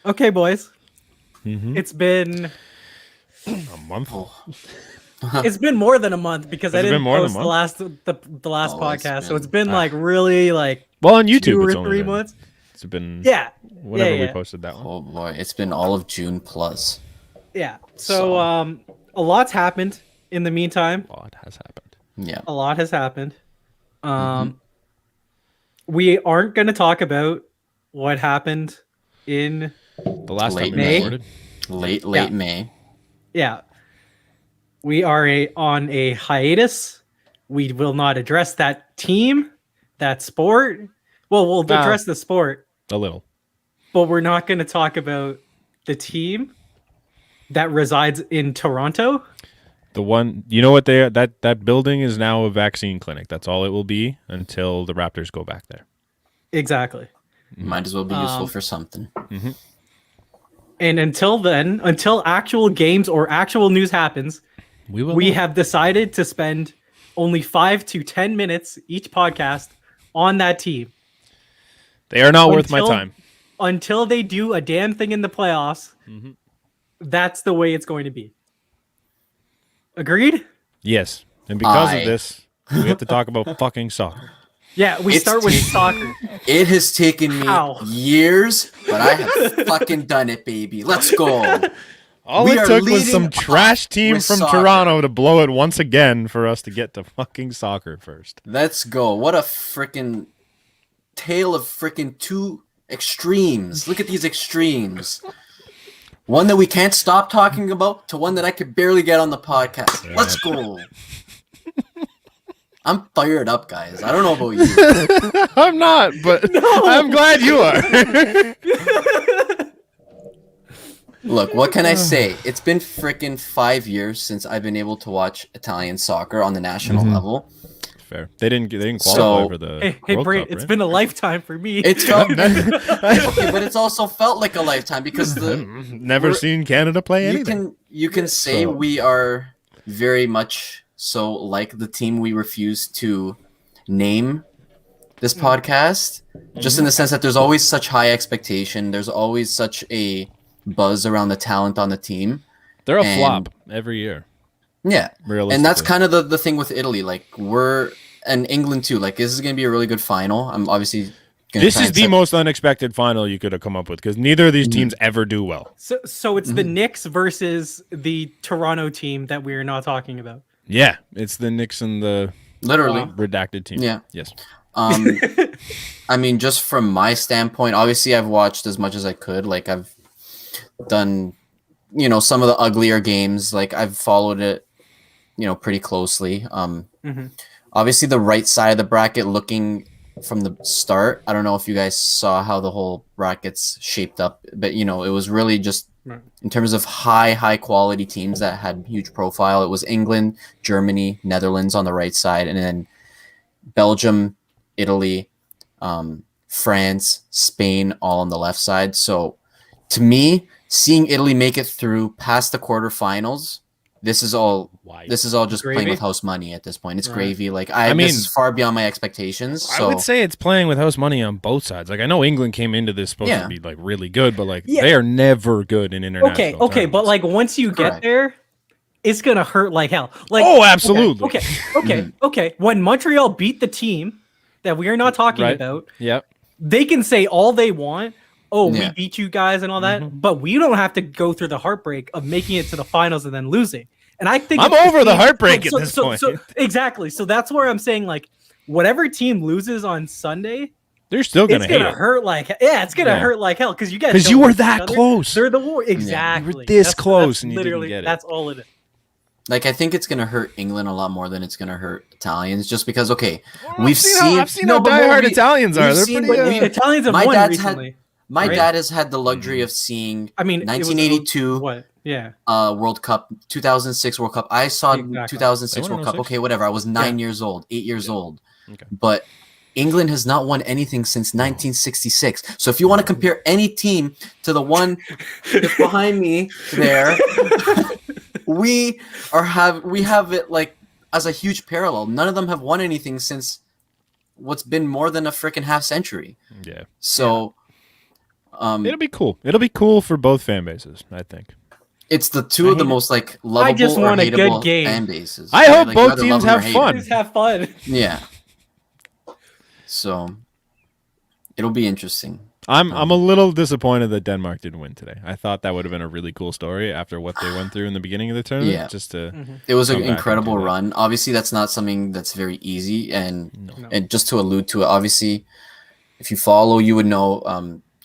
Okay, boys. Mm-hmm. It's been A month. it's been more than a month because Has I it been didn't more than a post the last podcast. So it's been like really like Well, on YouTube, 2 it's or only 3 been. months. It's been Yeah. whenever we Yeah. posted that one. Oh boy, it's been all of June plus. Yeah. So a lot's happened in the meantime. A lot has happened. Yeah. A lot has happened. We aren't going to talk about what happened in The last Late time we May. recorded. Late Yeah. May. Yeah. We are on a hiatus. We will not address that team, that sport. Well, we'll address the sport, A little. but we're not going to talk about the team that resides in Toronto. The one, you know what that building is now a vaccine clinic. That's all it will be until the Raptors go back there. Exactly. Might as well be useful for something. And until then, until actual games or actual news happens, we have decided to spend only 5 to 10 minutes each podcast on that team. They are not worth my time. Until they do a damn thing in the playoffs. That's the way it's going to be. Agreed? Yes. And because of this, we have to talk about fucking soccer. Yeah, we start with soccer. It has taken me years, but I have fucking done it, baby. Let's go. All it took was some trash team from Toronto to blow it once again for us to get to fucking soccer first. Let's go. What a freaking tale of freaking two extremes. Look at these extremes. One that we can't stop talking about to one that I could barely get on the podcast. Yeah. Let's go. I'm fired up, guys. I don't know about you. I'm not, but I'm glad you are. Look, what can I say? It's been freaking 5 years since I've been able to watch Italian soccer on the national level. Fair. They didn't qualify for the World Bray, Cup, it's right? been a lifetime for me. It's felt okay, but it's also felt like a lifetime because never seen Canada play anything. You can say we are very much so like the team we refuse to name this podcast, just in the sense that there's always such high expectation. There's always such a buzz around the talent on the team. They're a flop every year. Yeah, and that's kind of the thing with Italy. Like and England too. Like this is going to be a really good final. I'm obviously. This is the most unexpected final you could have come up with because neither of these teams ever do well. So it's the Knicks versus the Toronto team that we're not talking about. Yeah, it's the Knicks and the redacted team. Yeah. Yes. I mean, just from my standpoint, obviously I've watched as much as I could. Like I've done, some of the uglier games. Like I've followed it, pretty closely. Obviously the right side of the bracket looking from the start. I don't know if you guys saw how the whole bracket's shaped up, but it was really just in terms of high quality teams that had huge profile. It was England, Germany, Netherlands on the right side, and then Belgium, Italy, France, Spain, all on the left side. So to me, seeing Italy make it through past the quarterfinals, this is all just gravy? playing with house money at this point. It's gravy. Like I mean, this is far beyond my expectations. So. I would say it's playing with house money on both sides. Like I know England came into this supposed to be like really good, but like they are never good in international. Okay, but like once you get there, it's gonna hurt like hell. Like absolutely. Okay. When Montreal beat the team that we are not talking about, yep, they can say all they want. Oh, we beat you guys and all that, but we don't have to go through the heartbreak of making it to the finals and then losing. And I think I'm over the heartbreak at this point. Exactly. So that's where I'm saying, like, whatever team loses on Sunday, they're still gonna hurt like it's gonna hurt like hell because you were that close. They're the war exactly. You were this close and you didn't get it. That's all it is. Like I think it's gonna hurt England a lot more than it's gonna hurt Italians, just because I've seen how diehard Italians are. They're pretty. Italians have won recently. My dad has had the luxury of seeing 1982 World Cup, 2006 World Cup. I saw 2006 World Cup. Okay, whatever. I was 8 years old. Okay. But England has not won anything since 1966. So if you want to compare any team to the one that's behind me there, we have it like as a huge parallel. None of them have won anything since what's been more than a freaking half century. Yeah. So It'll be cool. It'll be cool for both fan bases, I think. It's the two of the most like lovable I just want or a good hateable game. fan bases. I hope Like, both teams have fun. Just have fun. Yeah. So it'll be interesting. I'm a little disappointed that Denmark didn't win today. I thought that would have been a really cool story after what they went through in the beginning of the tournament. Yeah. Just to It was an incredible run. Obviously, that's not something that's very easy. And just to allude to it, obviously, if you follow, you would know.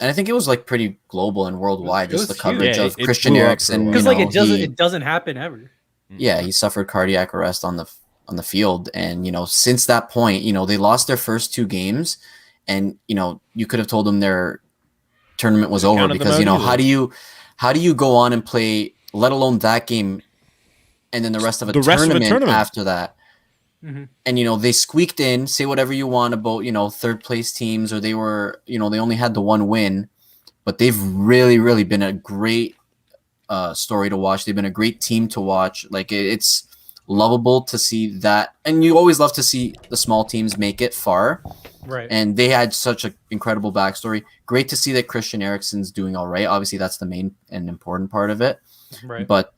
And I think it was like pretty global and worldwide. Just the coverage of Christian Eriksen. Because like it doesn't happen ever. Yeah, he suffered cardiac arrest on the field, and since that point, they lost their first 2 games, and you could have told them their tournament was over because how do you go on and play, let alone that game, and then the rest of a tournament after that. Mm-hmm. And they squeaked in. Say whatever you want about third place teams, or they were they only had the 1 win, but they've really been a great story to watch. They've been a great team to watch. Like it's lovable to see that, and you always love to see the small teams make it far. Right. And they had such an incredible backstory. Great to see that Christian Eriksen's doing all right. Obviously, that's the main and important part of it. Right. But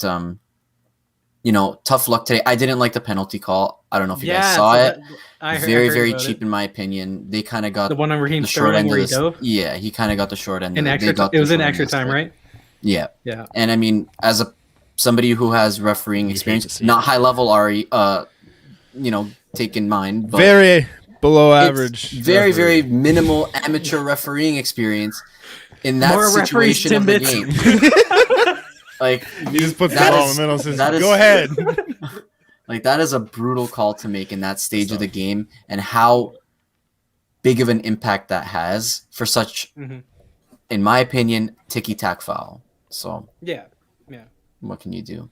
tough luck today. I didn't like the penalty call. I don't know if you guys saw it. Very cheap in my opinion. They kind of got the one on Raheem the short end of the. Yeah, he kind of got the short end. It was in extra time, right? Yeah. Yeah. And I mean, as somebody who has refereeing experience, not high level Ari, take in mind, but very below average, very minimal amateur refereeing experience in that situation of the game. Like he just puts the ball in the middle and says, "Go ahead." Like that is a brutal call to make in that stage of the game, and how big of an impact that has for such, in my opinion, ticky-tack foul. So yeah. What can you do?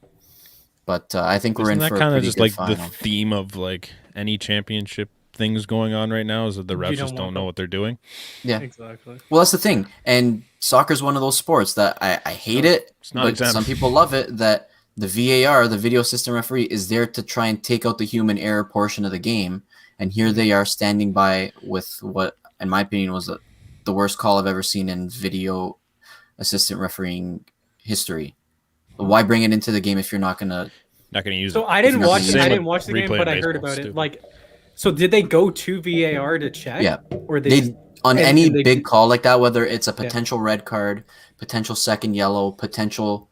But I think we're in for a kind of pretty just good like final. the theme of like any championship things going on right now is that the refs just don't know what they're doing. Yeah, exactly. Well, that's the thing, and soccer is one of those sports that I hate it, but some people love it. That the VAR, the video assistant referee, is there to try and take out the human error portion of the game, and here they are standing by with what, in my opinion, was the worst call I've ever seen in video assistant refereeing history. Why bring it into the game if you're not gonna use it? So I didn't watch the game, but I heard about it. Like, so did they go to VAR to check? Yeah. Or they on any big call like that, whether it's a potential red card, potential second yellow, potential,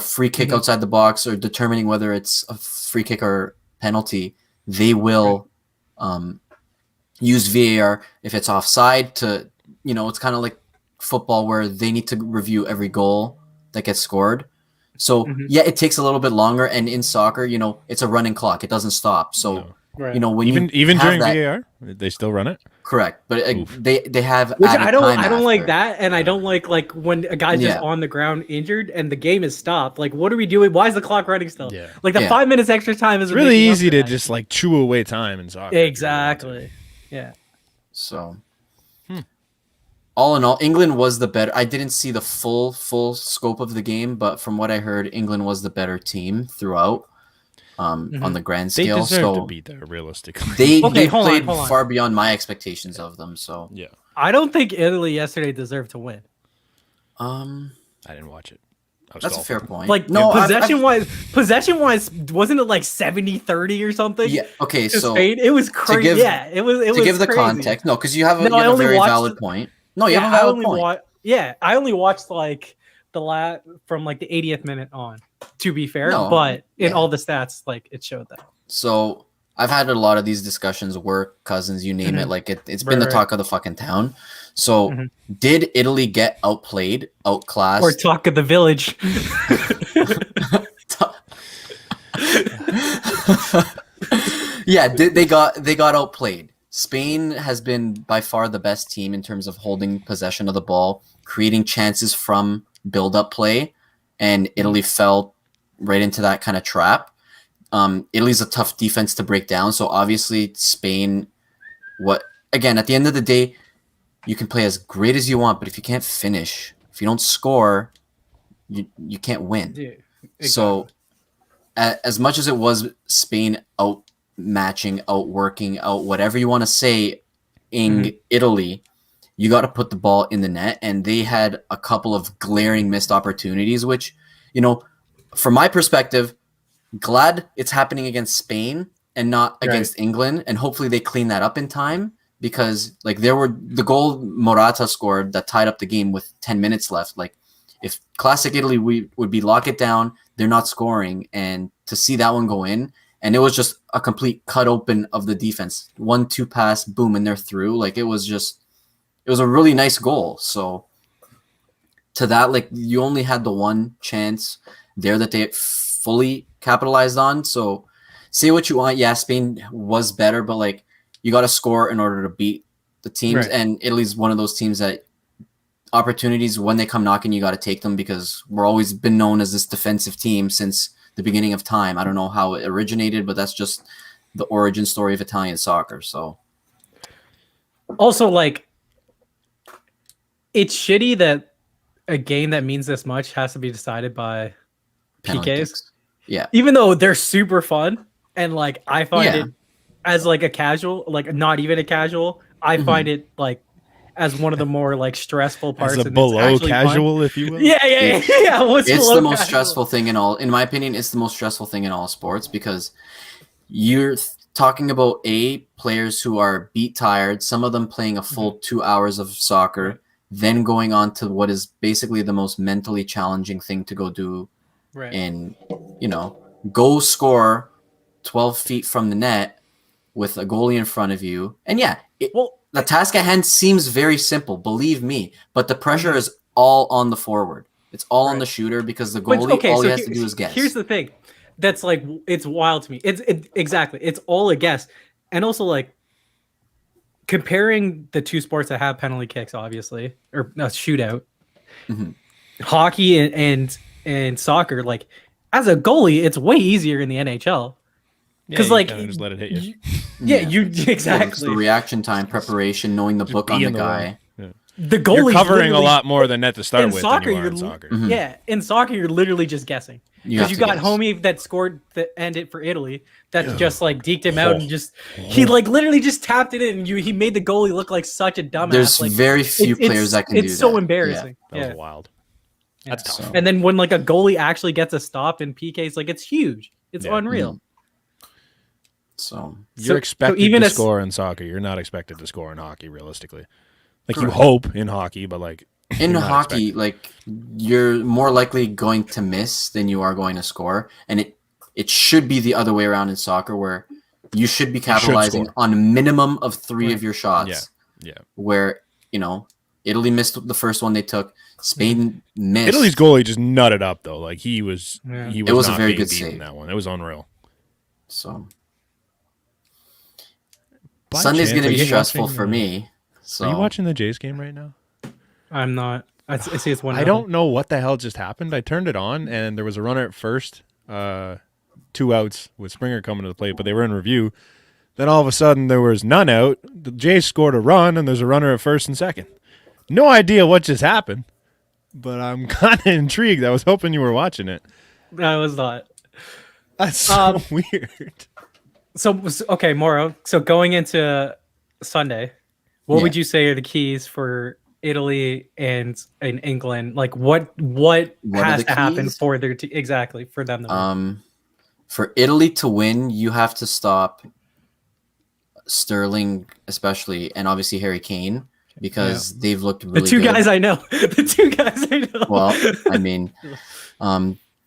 free kick outside the box, or determining whether it's a free kick or penalty, they will use VAR if it's offside to, it's kind of like football where they need to review every goal that gets scored. So it takes a little bit longer, and in soccer, it's a running clock; it doesn't stop. So when even during VAR, they still run it. Correct, but they have. Which I don't like that, and I don't like when a guy's just on the ground injured and the game is stopped. Like, what are we doing? Why is the clock running still? Yeah. Like the 5 minutes extra time is really easy to just like chew away time in soccer. Exactly. Yeah. So. All in all, England was the better. I didn't see the full scope of the game, but from what I heard, England was the better team throughout on the grand scale. They deserve to beat there, realistically. They played far beyond my expectations of them. So yeah, I don't think Italy yesterday deserved to win. I didn't watch it. That's a fair point. Like possession wise, wasn't it like 70-30 or something? Yeah. Okay. So Spain? It was crazy. It was. To give the context, no, because you have a very valid point. No, you have a valid point. I only watched like the from like the 80th minute on. To be fair, but in all the stats, like it showed that. So I've had a lot of these discussions, work, cousins, you name it. Like it's been the talk of the fucking town. So did Italy get outplayed, outclassed, or talk of the village? Yeah, they got outplayed. Spain has been by far the best team in terms of holding possession of the ball, creating chances from build-up play, and Italy fell right into that kind of trap. Italy's a tough defense to break down, so obviously Spain, at the end of the day, you can play as great as you want, but if you can't finish, if you don't score, you can't win. Yeah, exactly. So as much as it was Spain outmatching, outworking, whatever you want to say, in Italy, you got to put the ball in the net, and they had a couple of glaring missed opportunities, which, from my perspective, glad it's happening against Spain and not against England, and hopefully they clean that up in time, because like the goal Morata scored that tied up the game with 10 minutes left. Like if classic Italy would be lock it down, they're not scoring, and to see that one go in, and it was just a complete cut open of the defense. 1-2 pass, boom, and they're through. Like it was a really nice goal. So to that, like you only had the one chance there that they fully capitalized on. So say what you want. Yeah, Spain was better, but like you got to score in order to beat the teams. And Italy's one of those teams that opportunities, when they come knocking, you got to take them, because we're always been known as this defensive team since the beginning of time. I don't know how it originated, but that's just the origin story of Italian soccer. So also, like, it's shitty that a game that means this much has to be decided by PKs. Yeah. Even though they're super fun, and like I find it as like a casual, like not even a casual, I find it like as one of the more like stressful parts. As a below casual, if you will. Yeah. It's the most stressful thing in all. In my opinion, it's the most stressful thing in all sports, because you're talking about players who are beat tired, some of them playing a full 2 hours of soccer, then going on to what is basically the most mentally challenging thing to go do. And go score 12 feet from the net with a goalie in front of you. And the task at hand seems very simple, believe me, but the pressure is all on the forward. It's all on the shooter, because the goalie, all he has to do is guess. Here's the thing that's like, it's wild to me. Exactly. It's all a guess. And also, like, comparing the two sports that have penalty kicks, obviously, or a shootout, hockey and soccer, like as a goalie, it's way easier in the NHL, because like just let it hit you. You exactly. It's the reaction time, preparation, knowing the book on the guy. The goalie, you're covering a lot more than net to start with. Soccer, than you are in soccer. In soccer, you're literally just guessing, because you got Homie that scored the end it for Italy, that just like deked him out, and he like literally just tapped it in, and he made the goalie look like such a dumbass. There's like, very few players that can do that. It's so embarrassing. That was wild. That's tough. And then when like a goalie actually gets a stop in PKs, like it's huge. It's unreal. So you're expected to score in soccer. You're not expected to score in hockey, realistically. Like you hope in hockey, but like in hockey, like you're more likely going to miss than you are going to score, and it should be the other way around in soccer, where you should be capitalizing on a minimum of 3 of your shots. Yeah. Where Italy missed the first one they took. Spain missed. Italy's goalie just nutted up though. Like he was it was not a very being good beaten save. That one. It was unreal. So Sunday's going to be stressful for me. So are you watching the Jays game right now? I'm not. I see it's 1-0. I don't know what the hell just happened. I turned it on and there was a runner at first, 2 outs with Springer coming to the plate, but they were in review. Then all of a sudden there was none out. The Jays scored a run and there's a runner at first and second. No idea what just happened, but I'm kind of intrigued. I was hoping you were watching it. I was not. That's so weird. So, okay, Moro. So going into Sunday, what would you say are the keys for Italy and England? Like what has to happen for their exactly for them to win? For Italy to win, you have to stop Sterling, especially, and obviously Harry Kane, because they've looked really good. The two guys I know. The two guys I know. Well, I mean,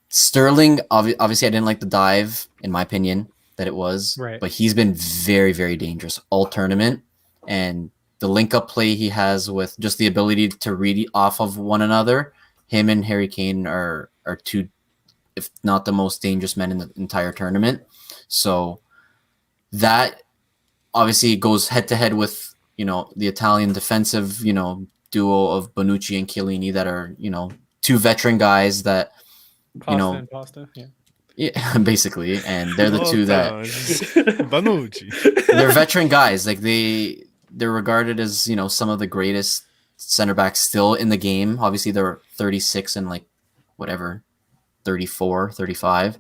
Sterling, obviously I didn't like the dive, in my opinion, that it was, but he's been very, very dangerous all tournament, and the link-up play he has with just the ability to read off of one another, him and Harry Kane are two, if not the most dangerous men in the entire tournament. So that obviously goes head-to-head with, the Italian defensive, duo of Bonucci and Chiellini that are, two veteran guys that, Pasta, yeah, basically, and they're the two that Bonucci. They're veteran guys. Like they're regarded as some of the greatest center backs still in the game. Obviously, they're 36 and like whatever, 34, 35.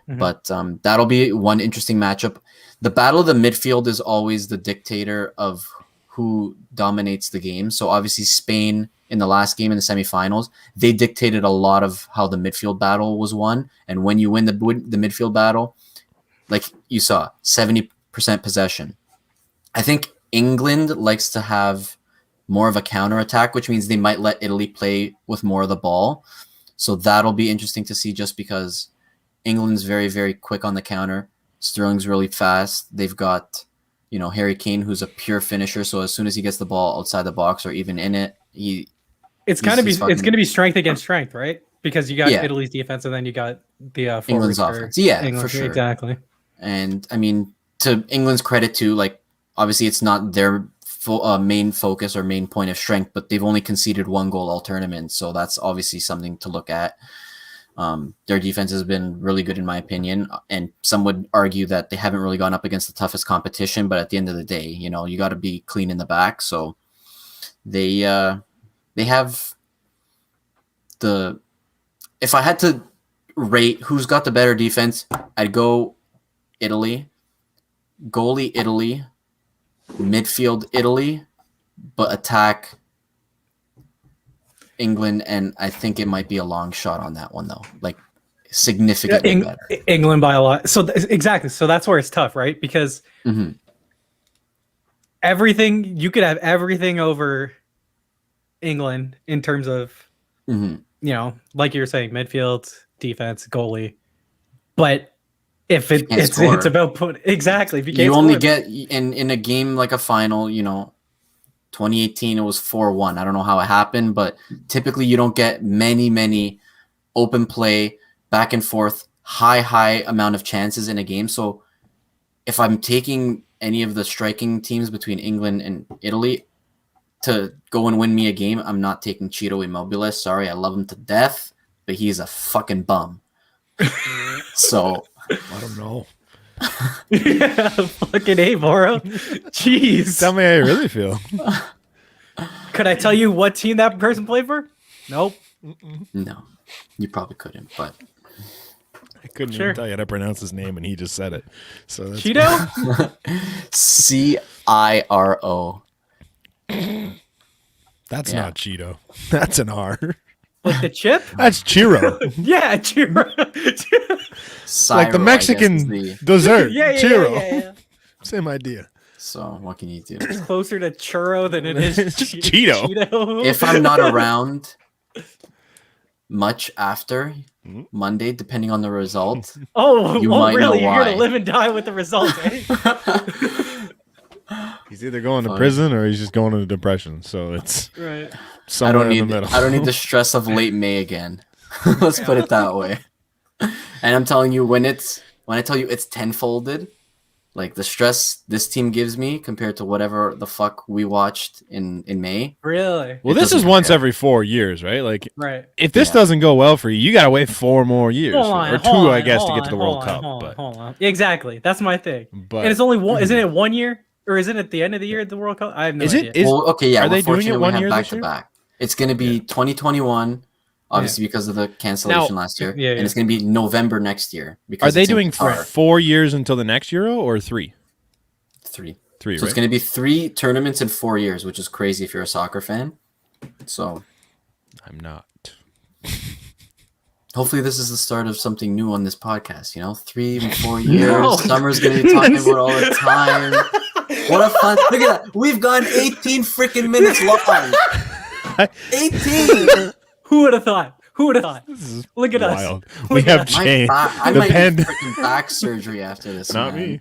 But that'll be one interesting matchup. The battle of the midfield is always the dictator of who dominates the game. So obviously Spain in the last game in the semifinals, they dictated a lot of how the midfield battle was won. And when you win the midfield battle, like you saw, 70% possession. I think England likes to have more of a counterattack, which means they might let Italy play with more of the ball. So that'll be interesting to see, just because England's very, very quick on the counter. Sterling's really fast. They've got, Harry Kane, who's a pure finisher. So as soon as he gets the ball outside the box or even in it, it's going to be strength against strength, right? Because you got Italy's defense and then you got the England's offense. Yeah, England, for sure. Exactly. And I mean, to England's credit too, like obviously it's not their main focus or main point of strength, but they've only conceded 1 goal all tournament. So that's obviously something to look at. Their defense has been really good in my opinion, and some would argue that they haven't really gone up against the toughest competition, but at the end of the day, you got to be clean in the back. So they have if I had to rate who's got the better defense, I'd go Italy, goalie Italy, midfield Italy, but attack England, and I think it might be a long shot on that one though. Like significantly better. England by a lot. So exactly. So that's where it's tough, right? Because everything, you could have everything over England in terms of like you were saying, midfield, defense, goalie. But if it's about exactly, if you only get in a game like a final, 2018 it was 4-1. I don't know how it happened, but typically you don't get many open play, back and forth, high amount of chances in a game. So if I'm taking any of the striking teams between England and Italy to go and win me a game, I'm not taking Ciro Immobile. Sorry, I love him to death, but he's a fucking bum. So I don't know. Yeah, fucking A, Moro. Jeez. Tell me how you really feel. Could I tell you what team that person played for? Nope. No, you probably couldn't, but I couldn't even tell you how to pronounce his name, and he just said it. So that's Cheeto? Ciro. That's not Cheeto. That's an R. Like the chip? That's Chiro. Yeah, Chiro. Like the Mexican dessert. Chiro. Yeah. Same idea. So what can you do? It's closer to churro than it is Cheeto. If I'm not around much after Monday, depending on the result. You're gonna live and die with the result, eh? He's either going to prison or he's just going into depression. So it's right. Somewhere in the middle. I don't need the stress of late May again. Let's put it that way. And I'm telling you, when I tell you it's tenfolded, like the stress this team gives me compared to whatever the fuck we watched in May. Really? Well, this is once every 4 years, right? Like, right. If this doesn't go well for you, got to wait 4 more years or 2, I guess, to get to the World Cup. Hold on. Exactly. That's my thing. But, and it's only one. Isn't it 1 year? Or is it at the end of the year at the World Cup? I have no idea. Are they doing it 1 year back to back? It's going to be 2021, obviously because of the cancellation last year, and it's going to be November next year. Because are they doing 4 years until the next Euro or 3? 3. 3. So it's going to be 3 tournaments in 4 years, which is crazy if you're a soccer fan. So I'm not. Hopefully this is the start of something new on this podcast. 3 and 4 years. Summer's going to be talking about all the time. What a fun! Look at that. We've gone 18 freaking minutes live. 18. Who would have thought? Look at wild. us. We have changed. I might need freaking back surgery after this. Not me.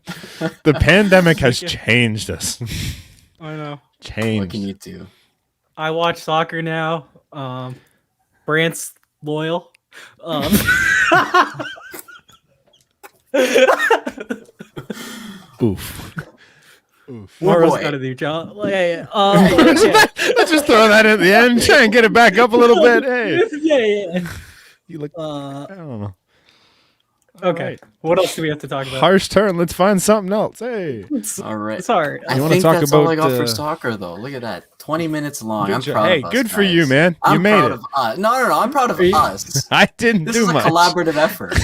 The pandemic has changed us. I know. Changed. What can you do? I watch soccer now. Brant's loyal. Oof. Moro's got to do, John. Let's just throw that at the end. Try and get it back up a little bit. Hey. Yeah. You look. I don't know. Okay. Right. What else do we have to talk about? Harsh turn. Let's find something else. Hey. All right. Sorry. I think that's all I got for soccer, though. Look at that. 20 minutes long. I'm proud of us. Hey, good for guys. you, man. You made it. No. I'm proud of us. I didn't do much. This is a collaborative effort.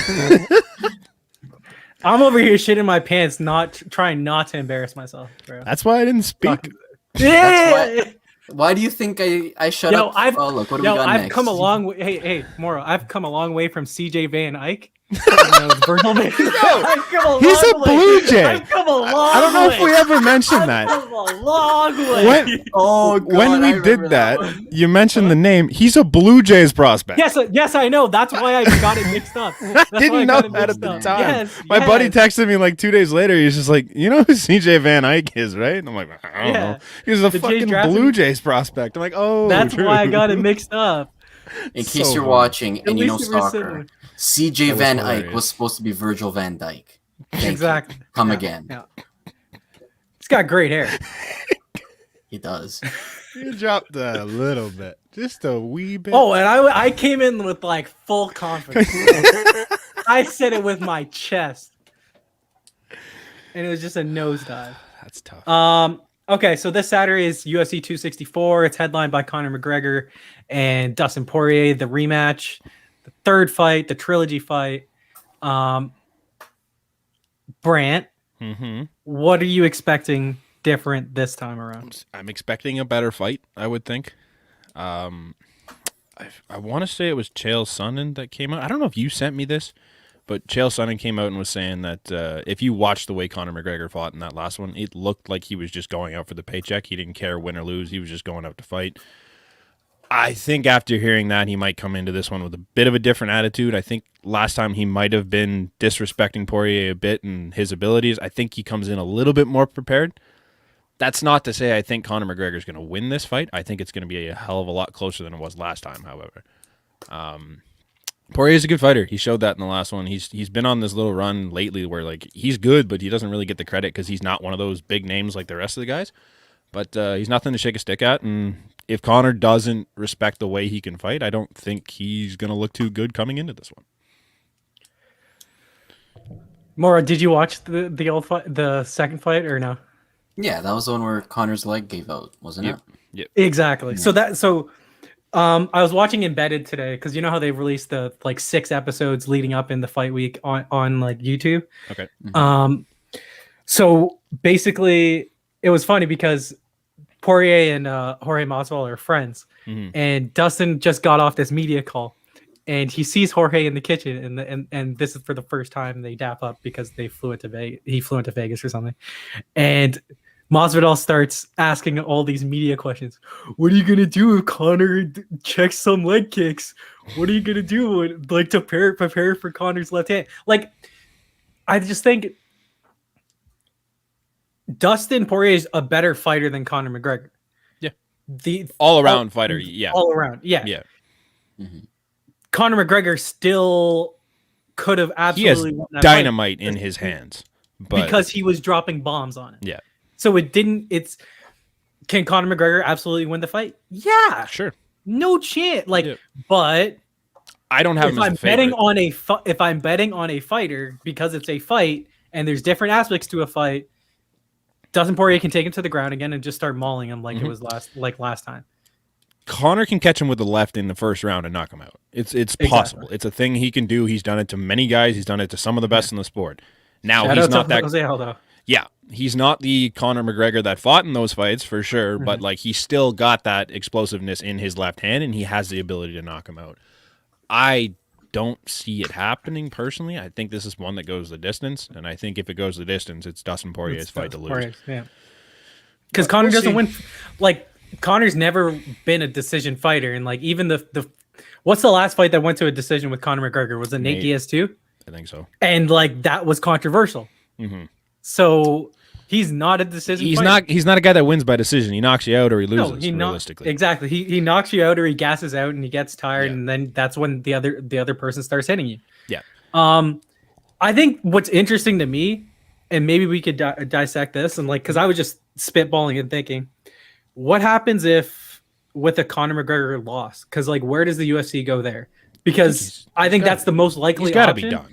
I'm over here shitting my pants, trying not to embarrass myself, bro. That's why I didn't speak. Yeah. Why do you think I shut up? Oh, look, what do we got I've next? come a long way. Hey, Moro, I've come a long way from CJ Van Eyck. Virgil Van. He's a Blue Jay. I've come a long way. I don't know if we ever mentioned that. I've come a long way. When we did that, you mentioned the name. He's a Blue Jays prospect. Yes, I know. That's why I got it mixed up. I didn't know that at the time. Yes, My buddy texted me like 2 days later. He's just like, you know who CJ Van Eyck is, right? And I'm like, I don't know. He's a fucking Blue Jays prospect. I'm like, oh, that's why I got it mixed up. In case you're watching and you know soccer, CJ Van Eyck was supposed to be Virgil van Dijk. Exactly. Come again. Yeah. He's got great hair. He does. You dropped a little bit, just a wee bit. Oh, and I came in with like full confidence. I said it with my chest, and it was just a nosedive. That's tough. Okay, so this Saturday is UFC 264. It's headlined by Conor McGregor and Dustin Poirier, the rematch, the third fight, the trilogy fight. Brant, what are you expecting different this time around? I'm expecting a better fight, I would think. I want to say it was Chael Sonnen that came out. I don't know if you sent me this, but Chael Sonnen came out and was saying that if you watch the way Conor McGregor fought in that last one, it looked like he was just going out for the paycheck. He didn't care win or lose. He was just going out to fight. I think after hearing that, he might come into this one with a bit of a different attitude. I think last time he might have been disrespecting Poirier a bit and his abilities. I think he comes in a little bit more prepared. That's not to say I think Conor McGregor is going to win this fight. I think it's going to be a hell of a lot closer than it was last time, however. Poirier's a good fighter. He showed that in the last one. He's been on this little run lately where like he's good, but he doesn't really get the credit because he's not one of those big names like the rest of the guys. But he's nothing to shake a stick at, and if Conor doesn't respect the way he can fight, I don't think he's going to look too good coming into this one. Maura, did you watch the old fight, the second fight, or no? Yeah, that was the one where Conor's leg gave out, wasn't it? Yep. Exactly. Yeah. I was watching Embedded today because you know how they released the like 6 episodes leading up in the fight week on like YouTube. Okay. So basically, it was funny because Poirier and Jorge Masvidal are friends, and Dustin just got off this media call, and he sees Jorge in the kitchen, and this is for the first time they dap up because they flew into Vegas. He flew into Vegas or something, and Masvidal starts asking all these media questions. What are you gonna do if Conor checks some leg kicks? What are you gonna do like to prepare for Conor's left hand? Like, I just think Dustin Poirier is a better fighter than Conor McGregor. Yeah, the all-around fighter. Yeah, all around. Yeah. Conor McGregor still could have absolutely won that dynamite in his hands, but because he was dropping bombs on it. Yeah. So it didn't. Can Conor McGregor absolutely win the fight? Yeah, sure. No chance. But I don't have. If I'm betting on if I'm betting on a fighter because it's a fight and there's different aspects to a fight, Dustin Poirier can take him to the ground again and just start mauling him like it was last time. Conor can catch him with the left in the first round and knock him out. It's possible. Exactly. It's a thing he can do. He's done it to many guys. He's done it to some of the best in the sport. Now he's not that. Jose Aldo. Yeah, he's not the Conor McGregor that fought in those fights for sure, but like he still got that explosiveness in his left hand, and he has the ability to knock him out. I don't see it happening personally. I think this is one that goes the distance, and I think if it goes the distance, it's Dustin Poirier's fight to lose. Yeah, because Conor doesn't win. Like Conor's never been a decision fighter, and like even the what's the last fight that went to a decision with Conor McGregor? Was it Nate Diaz too? I think so. And like that was controversial. So he's not a decision. He's not a guy that wins by decision. He knocks you out or he loses. Realistically, exactly. He knocks you out or he gasses out and he gets tired, and then that's when the other person starts hitting you. Yeah. I think what's interesting to me, and maybe we could dissect this, and like because I was just spitballing and thinking, what happens if with a Conor McGregor loss? Because like where does the UFC go there? Because I think that's the most likely. He's got to be done.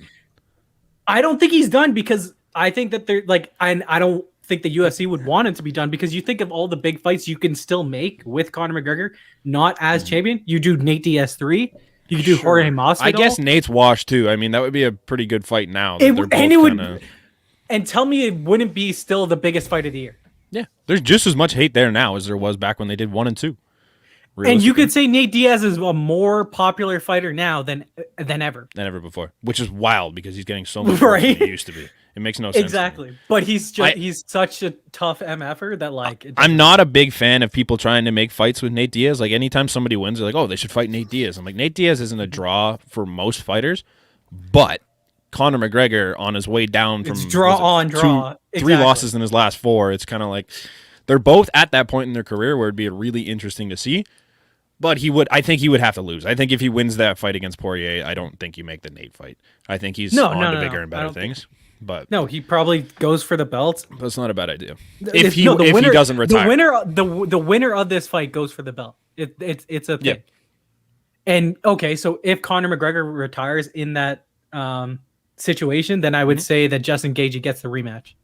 I don't think he's done because I think that they're like, I don't think the UFC would want it to be done because you think of all the big fights you can still make with Conor McGregor, not as champion. You do Nate Diaz 3, you could do Jorge Masvidal. I guess Nate's washed too. I mean, that would be a pretty good fight now. And tell me it wouldn't be still the biggest fight of the year. Yeah, there's just as much hate there now as there was back when they did 1 and 2. And you could say Nate Diaz is a more popular fighter now than ever. Than ever before, which is wild because he's getting so much worse than he used to be. It makes no sense. Exactly. But he's such a tough MFer that like I'm not a big fan of people trying to make fights with Nate Diaz. Like anytime somebody wins, they're like, "Oh, they should fight Nate Diaz." I'm like, Nate Diaz isn't a draw for most fighters, but Conor McGregor on his way down from draw. 3 losses in his last 4. It's kind of like they're both at that point in their career where it'd be really interesting to see. But I think he would have to lose. I think if he wins that fight against Poirier, I don't think you make the Nate fight. I think he's on to bigger and better things. But no, he probably goes for the belt. That's not a bad idea. If he doesn't retire, the winner of this fight goes for the belt. It's a thing. Yep. And okay, so if Conor McGregor retires in that situation, then I would say that Justin Gaethje gets the rematch.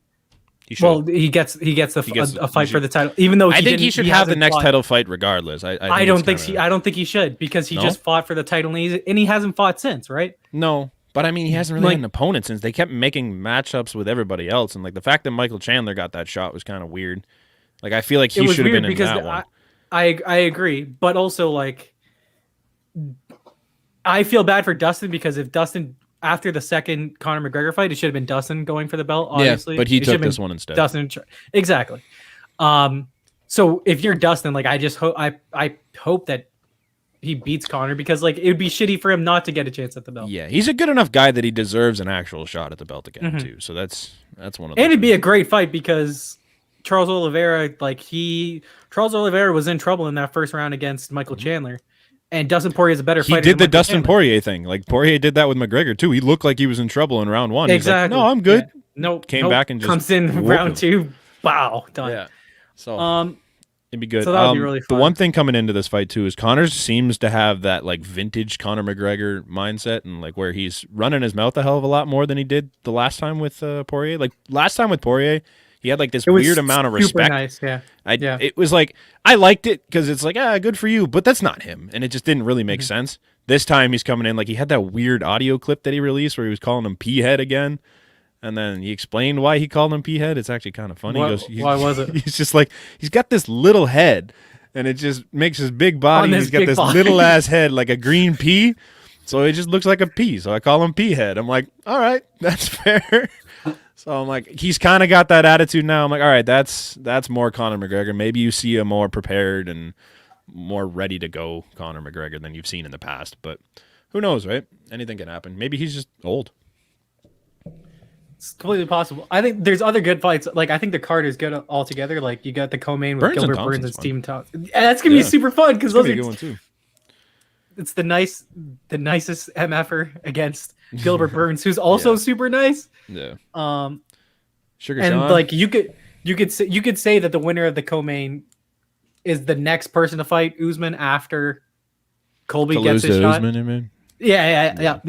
He gets a fight for the title, even though I think he should have the next title fight regardless. I don't think he should because he just fought for the title and he hasn't fought since, right? No, but I mean he hasn't really had an opponent since. They kept making matchups with everybody else, and like the fact that Michael Chandler got that shot was kind of weird. Like I feel like he should have been in that one. I agree, but also like I feel bad for Dustin because if Dustin. After the second Conor McGregor fight, it should have been Dustin going for the belt, obviously. Yeah, but he took this one instead. Dustin, exactly. So if you're Dustin, like I just hope I hope that he beats Conor because like it would be shitty for him not to get a chance at the belt. Yeah, he's a good enough guy that he deserves an actual shot at the belt again too. So that's one of those. And it'd be a great fight because Charles Oliveira was in trouble in that first round against Michael Chandler. And Dustin Poirier is a better fighter. He did the Dustin Poirier thing. Like Poirier did that with McGregor too. He looked like he was in trouble in round 1. Exactly. He's like, no, I'm good. Yeah. Nope. Came back and just comes in round 2. Wow. Done. Yeah. So it'd be good. So that would be really fun. The one thing coming into this fight too is Conor seems to have that like vintage Conor McGregor mindset and like where he's running his mouth a hell of a lot more than he did the last time with Poirier. Like last time with Poirier, he had like this weird amount of respect. Nice, yeah. It was like I liked it because it's like good for you, but that's not him, and it just didn't really make sense. This time he's coming in like he had that weird audio clip that he released where he was calling him P-head again, and then he explained why he called him P-head. It's actually kind of funny. Why was it? He's just like he's got this little head, and it just makes his big body. He's got this little ass head like a green pea, so it just looks like a pea. So I call him P-head. I'm like, all right, that's fair. So I'm like, he's kind of got that attitude now. I'm like, all right, that's more Conor McGregor. Maybe you see a more prepared and more ready to go Conor McGregor than you've seen in the past. But who knows, right? Anything can happen. Maybe he's just old. It's completely possible. I think there's other good fights. Like I think the card is good altogether. Like you got the co-main with Gilbert Burns and Stephen Thompson. And that's gonna be super fun because those are a good one too. It's the nicest MFer against Gilbert Burns, who's also super nice. Yeah. Sugar and Sean. Like you could say that the winner of the co-main is the next person to fight Usman after Colby gets his shot. Usman, I mean. Yeah.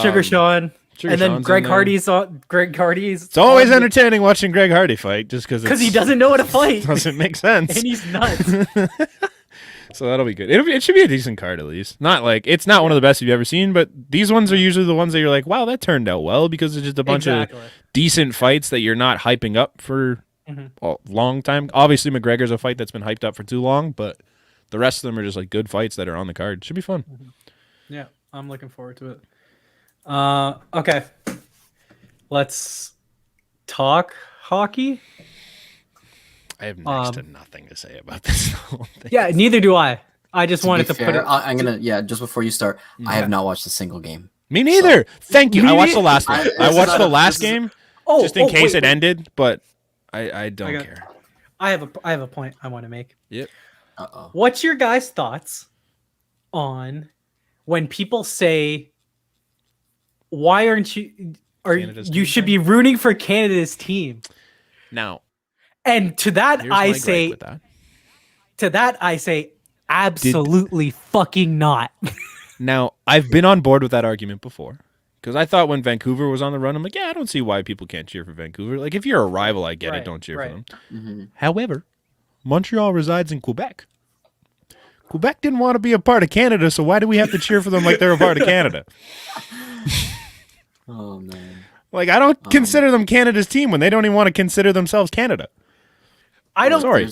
Sugar Sean. And then Greg Hardy's on. It's always entertaining watching Greg Hardy fight, just because he doesn't know how to fight. Doesn't make sense, and he's nuts. So that'll be good. It should be a decent card at least. Not like it's not one of the best you've ever seen, but these ones are usually the ones that you're like, wow, that turned out well because it's just a bunch of decent fights that you're not hyping up for a long time. Obviously, McGregor's a fight that's been hyped up for too long, but the rest of them are just like good fights that are on the card. Should be fun. Yeah, I'm looking forward to it. Okay, let's talk hockey. I have next to nothing to say about this whole thing. Yeah, neither do I. I just wanted to put it. I'm gonna just before you start, I have not watched a single game. Me neither. So. Thank you. I watched the last one. I watched the last game just in case it ended, but I don't care. I have a point I want to make. Yep. What's your guys' thoughts on when people say, "Why aren't you? You should be rooting for Canada's team?" Now. And to that I say, absolutely fucking not. Now, I've been on board with that argument before. Because I thought when Vancouver was on the run, I'm like, yeah, I don't see why people can't cheer for Vancouver. Like, if you're a rival, I get it. Don't cheer for them. Mm-hmm. However, Montreal resides in Quebec. Quebec didn't want to be a part of Canada, so why do we have to cheer for them like they're a part of Canada? Oh, man. Like, I don't consider them Canada's team when they don't even want to consider themselves Canada. I don't. Sorry.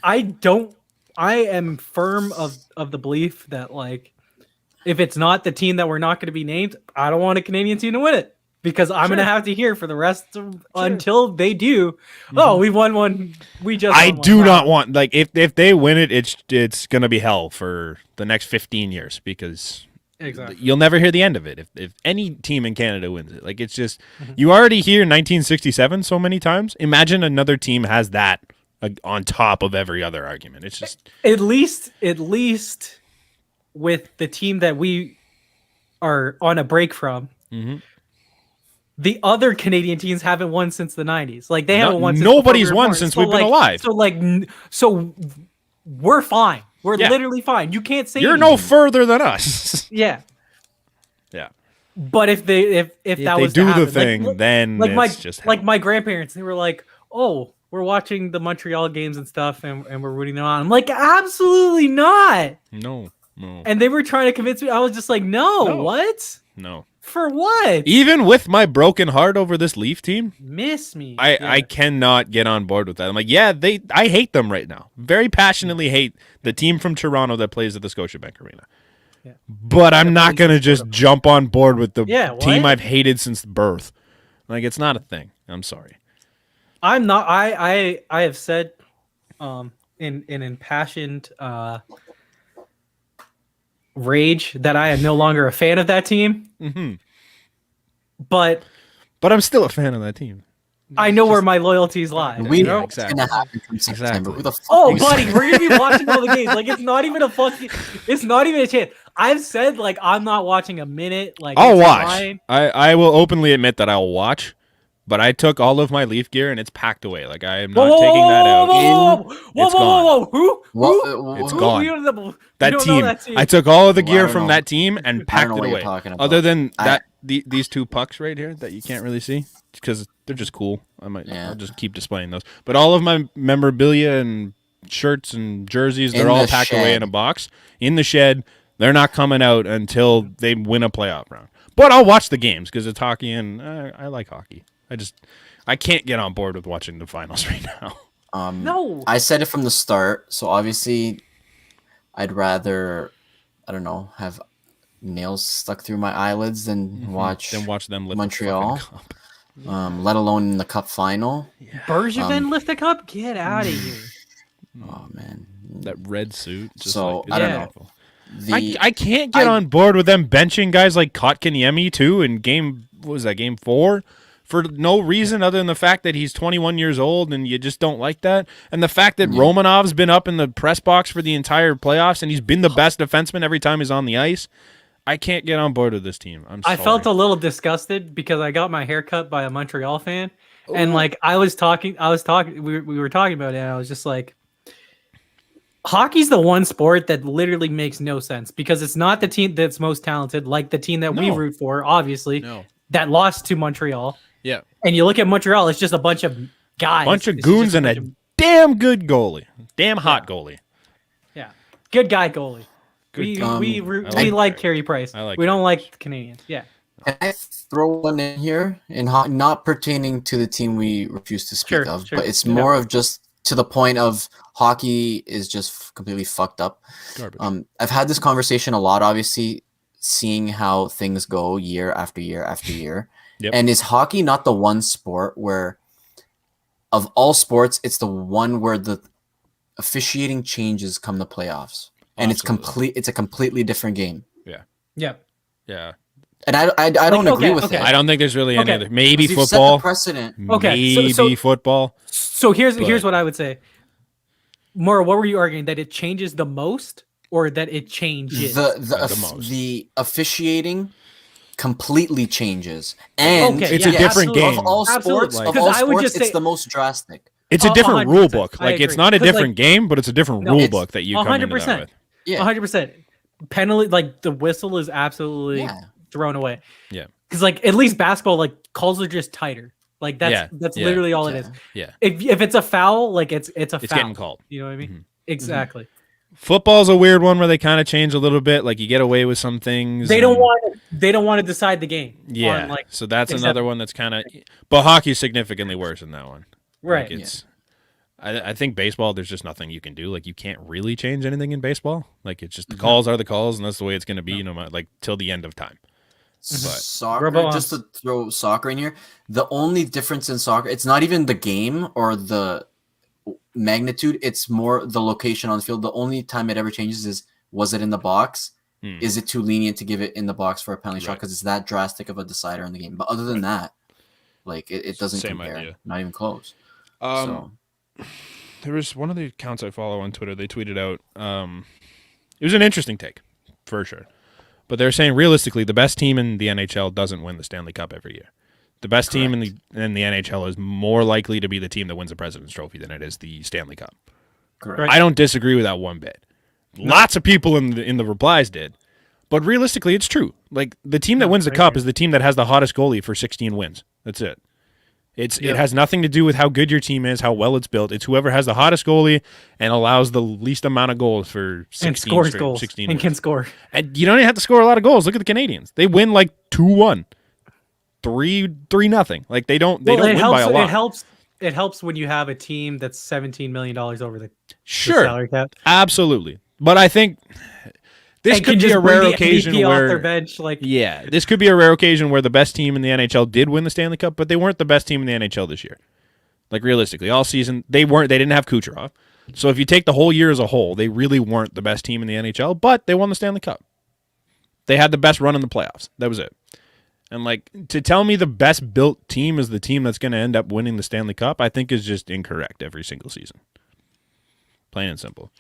I don't. I am firm of the belief that, like, if it's not the team that we're not going to be named, I don't want a Canadian team to win it because I'm going to have to hear for the rest of, until they do. Oh, we've won one. We just. I won do one. not want, like, if they win it, it's going to be hell for the next 15 years because you'll never hear the end of it. If any team in Canada wins it, like, it's just you already hear 1967 so many times. Imagine another team has that on top of every other argument. It's just at least with the team that we are on a break from. The other Canadian teams haven't won since the 90s. Like, they haven't won since nobody's won since we've been alive. So we're fine. We're literally fine. You can't say you're no further than us. Yeah. Yeah. But if that was do to happen, the thing, then like it's my grandparents, they were like, "Oh, we're watching the Montreal games and stuff, and we're rooting them on." I'm like, absolutely not. No. And they were trying to convince me. I was just like, no. What? No. For what? Even with my broken heart over this Leaf team, miss me. I cannot get on board with that. I'm like, I hate them right now. Very passionately hate the team from Toronto that plays at the Scotiabank Arena. Yeah. But I'm not going to just jump on board with the team I've hated since birth. Like, it's not a thing. I'm sorry. I'm not. I have said in impassioned rage that I am no longer a fan of that team. But I'm still a fan of that team. I know where my loyalties lie. We know what's gonna happen from September. Who the fuck buddy, we're gonna be watching all the games. Like, it's not even a chance. I've said, like, I'm not watching a minute. Like, I'll watch. I will openly admit that I'll watch. But I took all of my Leaf gear and it's packed away. Like, I am not taking that out. It's gone. Who? It's gone. That team. I took all of the gear from that team and packed it away. Other than these two pucks right here that you can't really see because they're just cool. I'll just keep displaying those. But all of my memorabilia and shirts and jerseys, they're all packed away in a box in the shed. They're not coming out until they win a playoff round. But I'll watch the games because it's hockey and I like hockey. I can't get on board with watching the finals right now. No. I said it from the start, so obviously I'd rather, I don't know, have nails stuck through my eyelids than watch them lift Montreal. the cup. Let alone in the cup final. Yeah. Bergevin lift the cup? Get out of here. Oh man. That red suit. Just so like, I don't know. I can't get on board with them benching guys like Kotkaniemi too in game 4? For no reason other than the fact that he's 21 years old and you just don't like that. And the fact that Romanov's been up in the press box for the entire playoffs and he's been the best defenseman every time he's on the ice. I can't get on board with this team. I felt a little disgusted because I got my hair cut by a Montreal fan. Ooh. And like we were talking about it and I was just like, hockey's the one sport that literally makes no sense because it's not the team that's most talented, like the team that we root for, obviously, that lost to Montreal. Yeah. And you look at Montreal, it's just a bunch of guys. Bunch of goons and a damn good goalie. Damn hot goalie. Yeah. Good guy goalie. We like Carey Price. We don't like Canadians. Yeah. Can I throw one in here? Not pertaining to the team we refuse to speak of, but it's more of just to the point of hockey is just completely fucked up. Garbage. I've had this conversation a lot, obviously, seeing how things go year after year after year. Yep. And is hockey not the one sport where, of all sports, it's the one where the officiating changes come the playoffs, and it's a completely different game. Yeah. Yeah. Yeah. And I don't agree with that. I don't think there's really any other. Maybe football. Set the precedent. Maybe football. So here's what I would say. Maura, what were you arguing? That it changes the most, or that it changes the officiating completely changes, and it's a different game. Of all sports, it's the most drastic. It's a different rule book. Like, it's not a different game, but it's a different rule book that you come into that with. Yeah, 100%. Penalty, like the whistle is absolutely thrown away. Yeah, because like at least basketball, like calls are just tighter. Like that's literally all it is. Yeah. If it's a foul, like it's a foul. It's getting called. You know what I mean? Mm-hmm. Exactly. Football's a weird one where they kind of change a little bit. Like you get away with some things. They don't want to decide the game. Yeah. So that's another one that's kind of. But hockey's significantly worse in that one. Right. Like I think baseball, there's just nothing you can do. Like you can't really change anything in baseball. Like it's just the calls are the calls, and that's the way it's going to be, no matter like till the end of time. But Soccer, just to throw soccer in here, the only difference in soccer, it's not even the game or the magnitude, it's more the location on the field. The only time it ever changes is, was it in the box? Is it too lenient to give it in the box for a penalty shot because it's that drastic of a decider in the game? But other than that, like it doesn't compare. Idea. Not even close. There was one of the accounts I follow on Twitter. They tweeted out. It was an interesting take, for sure. But they're saying realistically, the best team in the NHL doesn't win the Stanley Cup every year. The best team in the NHL is more likely to be the team that wins the President's Trophy than it is the Stanley Cup. Correct. I don't disagree with that one bit. No. Lots of people in the replies did, but realistically, it's true. Like the team that wins the Cup is the team that has the hottest goalie for 16 wins. That's it. It has nothing to do with how good your team is, how well it's built. It's whoever has the hottest goalie and allows the least amount of goals for 16 and scores straight, goals 16 and wins. Can score. And you don't even have to score a lot of goals. Look at the Canadians; they win like 2-1, 3-0. Like they don't win by a lot. It helps when you have a team that's $17 million over the salary cap. Absolutely, but I think. This could be a rare occasion where their bench, this could be a rare occasion where the best team in the NHL did win the Stanley Cup, but they weren't the best team in the NHL this year. Like realistically, all season they didn't have Kucherov. So if you take the whole year as a whole, they really weren't the best team in the NHL, but they won the Stanley Cup. They had the best run in the playoffs. That was it. And like to tell me the best built team is the team that's going to end up winning the Stanley Cup, I think is just incorrect every single season. Plain and simple.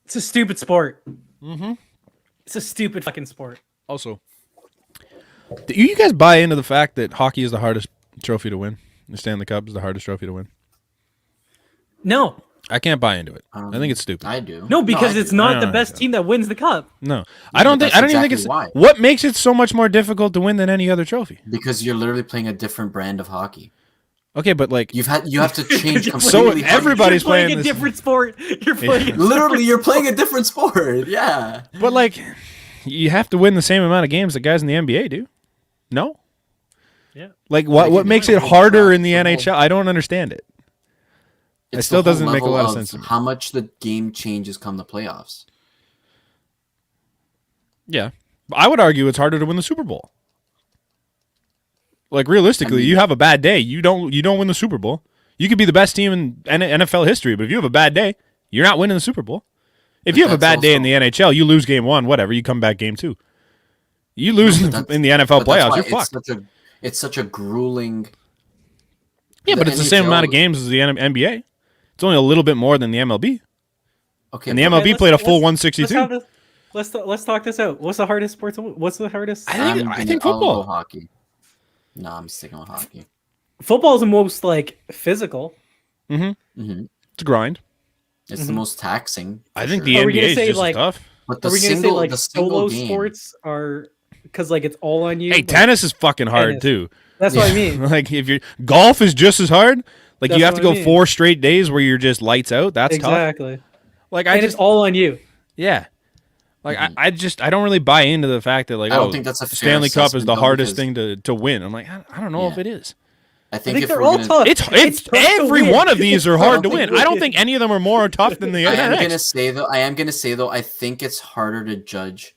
It's a stupid sport. Mm-hmm. It's a stupid fucking sport. Also, do you guys buy into the fact that hockey is the hardest trophy to win? The Stanley Cup is the hardest trophy to win? No. I can't buy into it. I think it's stupid. I do. No, because it's not the best team that wins the cup. No. I don't even think it's why. What makes it so much more difficult to win than any other trophy? Because you're literally playing a different brand of hockey. Okay, but like you have to change completely. So everybody's playing a different sport. You're playing you're playing a different sport. Yeah. But like you have to win the same amount of games that guys in the NBA do. No? Yeah. Like what makes it harder in the NHL? I don't understand it. It still doesn't make a lot of sense to me. How much the game changes come the playoffs. Yeah. I would argue it's harder to win the Super Bowl. Like realistically, you have a bad day, you don't win the Super Bowl. You could be the best team in NFL history, but if you have a bad day, you're not winning the Super Bowl. If you have a bad day in the NHL, you lose game 1, whatever, you come back game 2. You lose in the NFL playoffs, you're fucked. It's such a grueling. Yeah, but it's the same amount of games as the NBA. It's only a little bit more than the MLB. Okay, and the MLB played a full 162. Let's talk this out. What's the hardest sport? What's the hardest? I think football. Hockey. No, I'm sticking with hockey. Football is the most like physical. Mm-hmm. Mm-hmm. It's a grind. It's the most taxing. I think the NBA is just as tough. But are we gonna say like solo sports are because like it's all on you? Hey, tennis is fucking hard too. That's what I mean. Like if golf is just as hard. Like you have to go 4 straight days where you're just lights out. That's tough. Exactly. Like it's all on you. Yeah. Like I don't really buy into the fact that like I don't think that's a fair Stanley Cup is the hardest thing to win. I'm like I don't know if it is. I think if they're all tough. It's every one of these are hard to win. I don't think any of them are more tough than the other. I am gonna say though. I think it's harder to judge.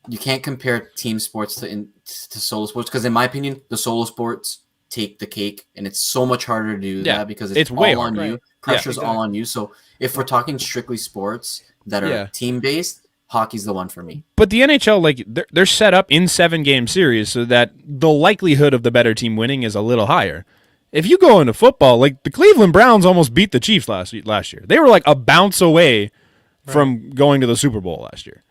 You can't compare team sports to solo sports because, in my opinion, the solo sports take the cake, and it's so much harder to do that because it's all on you. Pressure's all on you. So if we're talking strictly sports that are team based. Hockey's the one for me. But the NHL, like they're set up in 7-game series so that the likelihood of the better team winning is a little higher. If you go into football, like the Cleveland Browns almost beat the Chiefs last year. They were like a bounce away from going to the Super Bowl last year,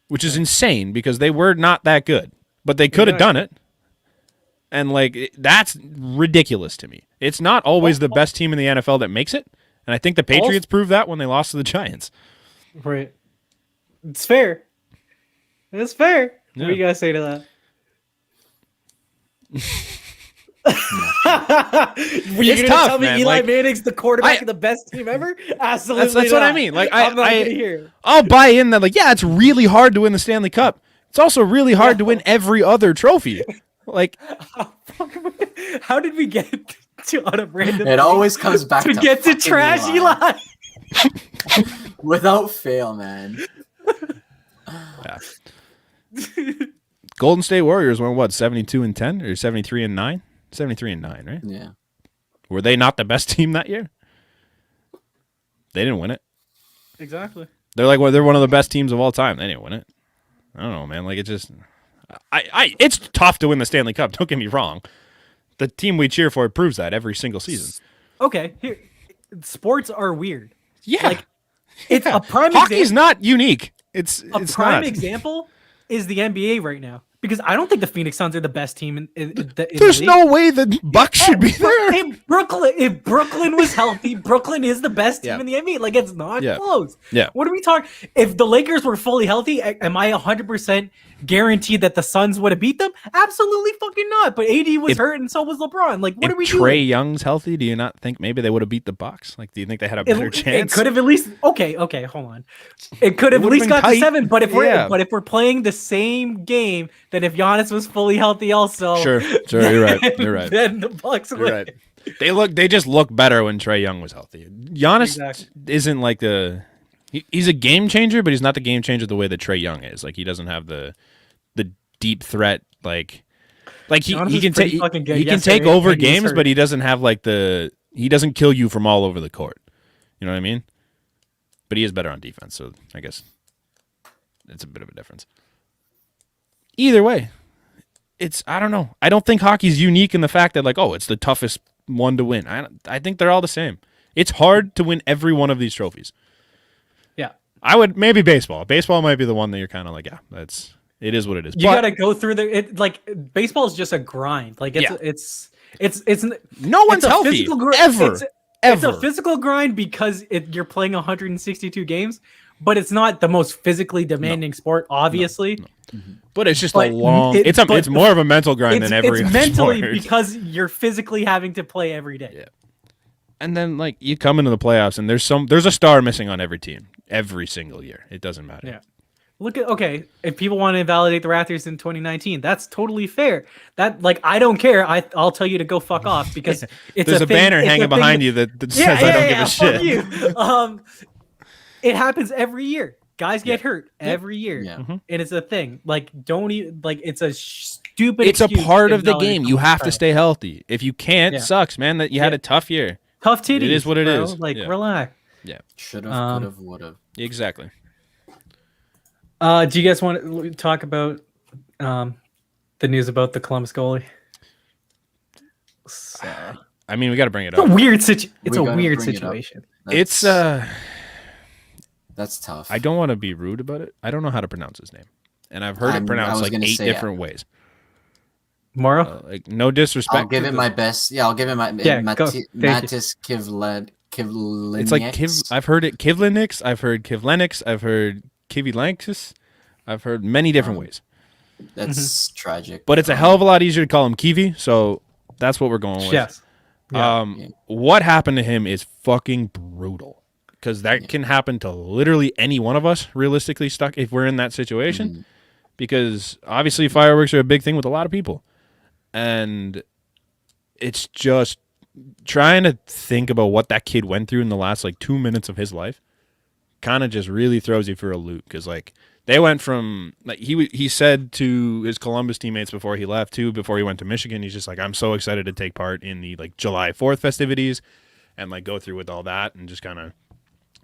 which is insane because they were not that good, but they could have done it. And like that's ridiculous to me. It's not always the best team in the NFL that makes it, and I think the Patriots proved that when they lost to the Giants. Right. It's fair. It's fair. Yeah. What do you guys say to that? Were you It's gonna tough, tell me man. Eli Like, Manning's the quarterback of the best team ever? Absolutely that's what I not. mean. Like, I'm not gonna hear it. I'll buy in that. Like, yeah, it's really hard to win the Stanley Cup. It's also really hard to win every other trophy. Like, How did we get to on a random? It always comes back to get to fucking trash Eli. Without fail, man. yeah. Golden State Warriors went what, 72-10 or 73-9? 73-9, right? Yeah. Were they not the best team that year? They didn't win it. Exactly. They're like, well, they're one of the best teams of all time. They didn't win it. I don't know, man. Like, it just, it's tough to win the Stanley Cup. Don't get me wrong. The team we cheer for proves that every single season. Okay, here, sports are weird. Yeah, like it's a prime. Hockey's not unique. It's prime not. example is the NBA right now, because I don't think the Phoenix Suns are the best team in There's the no way the Bucks should be there. If Brooklyn was healthy, Brooklyn is the best team in the NBA. Like, it's not close. Yeah. What are we talking? If the Lakers were fully healthy, am I 100% guaranteed that the Suns would have beat them? Absolutely fucking not. But AD was hurt, and so was LeBron. Like, what are we doing? If Trae Young's healthy, do you not think maybe they would have beat the Bucks? Like, do you think they had a better chance? It could have at least. Okay, hold on. It could have at least got to 7. But if we're playing the same game, then if Giannis was fully healthy, also sure, you're right. You're right. Then the Bucks win. Right. They just look better when Trae Young was healthy. Giannis isn't like he's a game changer, but he's not the game changer the way that Trae Young is. Like, he doesn't have the deep threat like he can take over games, but he doesn't have like he doesn't kill you from all over the court. You know what I mean? But he is better on defense, so I guess it's a bit of a difference. Either way, I don't know. I don't think hockey's unique in the fact that, like, oh, it's the toughest one to win. I think they're all the same. It's hard to win every one of these trophies. Yeah. I would maybe baseball. Baseball might be the one that you're kind of like, yeah, it is what it is. You got to go through baseball is just a grind. Like, it's no one's healthy ever. It's a physical grind because you're playing 162 games, but it's not the most physically demanding sport, obviously. No. Mm-hmm. But it's just a long. It's more of a mental grind than every. It's mentally sport. Because you're physically having to play every day. Yeah. And then, like, you come into the playoffs and there's a star missing on every team every single year. It doesn't matter. Yeah. If people want to invalidate the Raptors in 2019, that's totally fair. That, like, I don't care. I'll tell you to go fuck off because there's a banner hanging behind you that says I don't give a shit. You. It happens every year. Guys get hurt every year, and it's a thing. Like, don't even it's a stupid. It's a part of the game. You have to stay healthy. If you can't, it sucks, man. That you had a tough year. Tough titties. It is what it is. Like, relax. Yeah. Should have, could have, would have. Exactly. Do you guys want to talk about the news about the Columbus goalie? I mean, we got to bring it up. It's a weird It situation. It's That's tough. I don't want to be rude about it. I don't know how to pronounce his name, and I've heard it pronounced like 8 different ways. Moro? Like, no disrespect. I'll give it my best. Yeah, I'll give it my Matis Kivlenieks. It's like I've heard it Kivlenix. I've heard Kivlenix. I've heard Kivilanxis. I've heard many different ways. That's tragic. But it's a hell of a lot easier to call him Kiwi, so that's what we're going with. Yes. What happened to him is fucking brutal. Because that can happen to literally any one of us, realistically, stuck if we're in that situation. Mm-hmm. Because obviously fireworks are a big thing with a lot of people. And it's just trying to think about what that kid went through in the last 2 minutes of his life kind of just really throws you for a loop. Because they went from he said to his Columbus teammates before he left too, before he went to Michigan, he's just like, I'm so excited to take part in the July 4th festivities and go through with all that and just kind of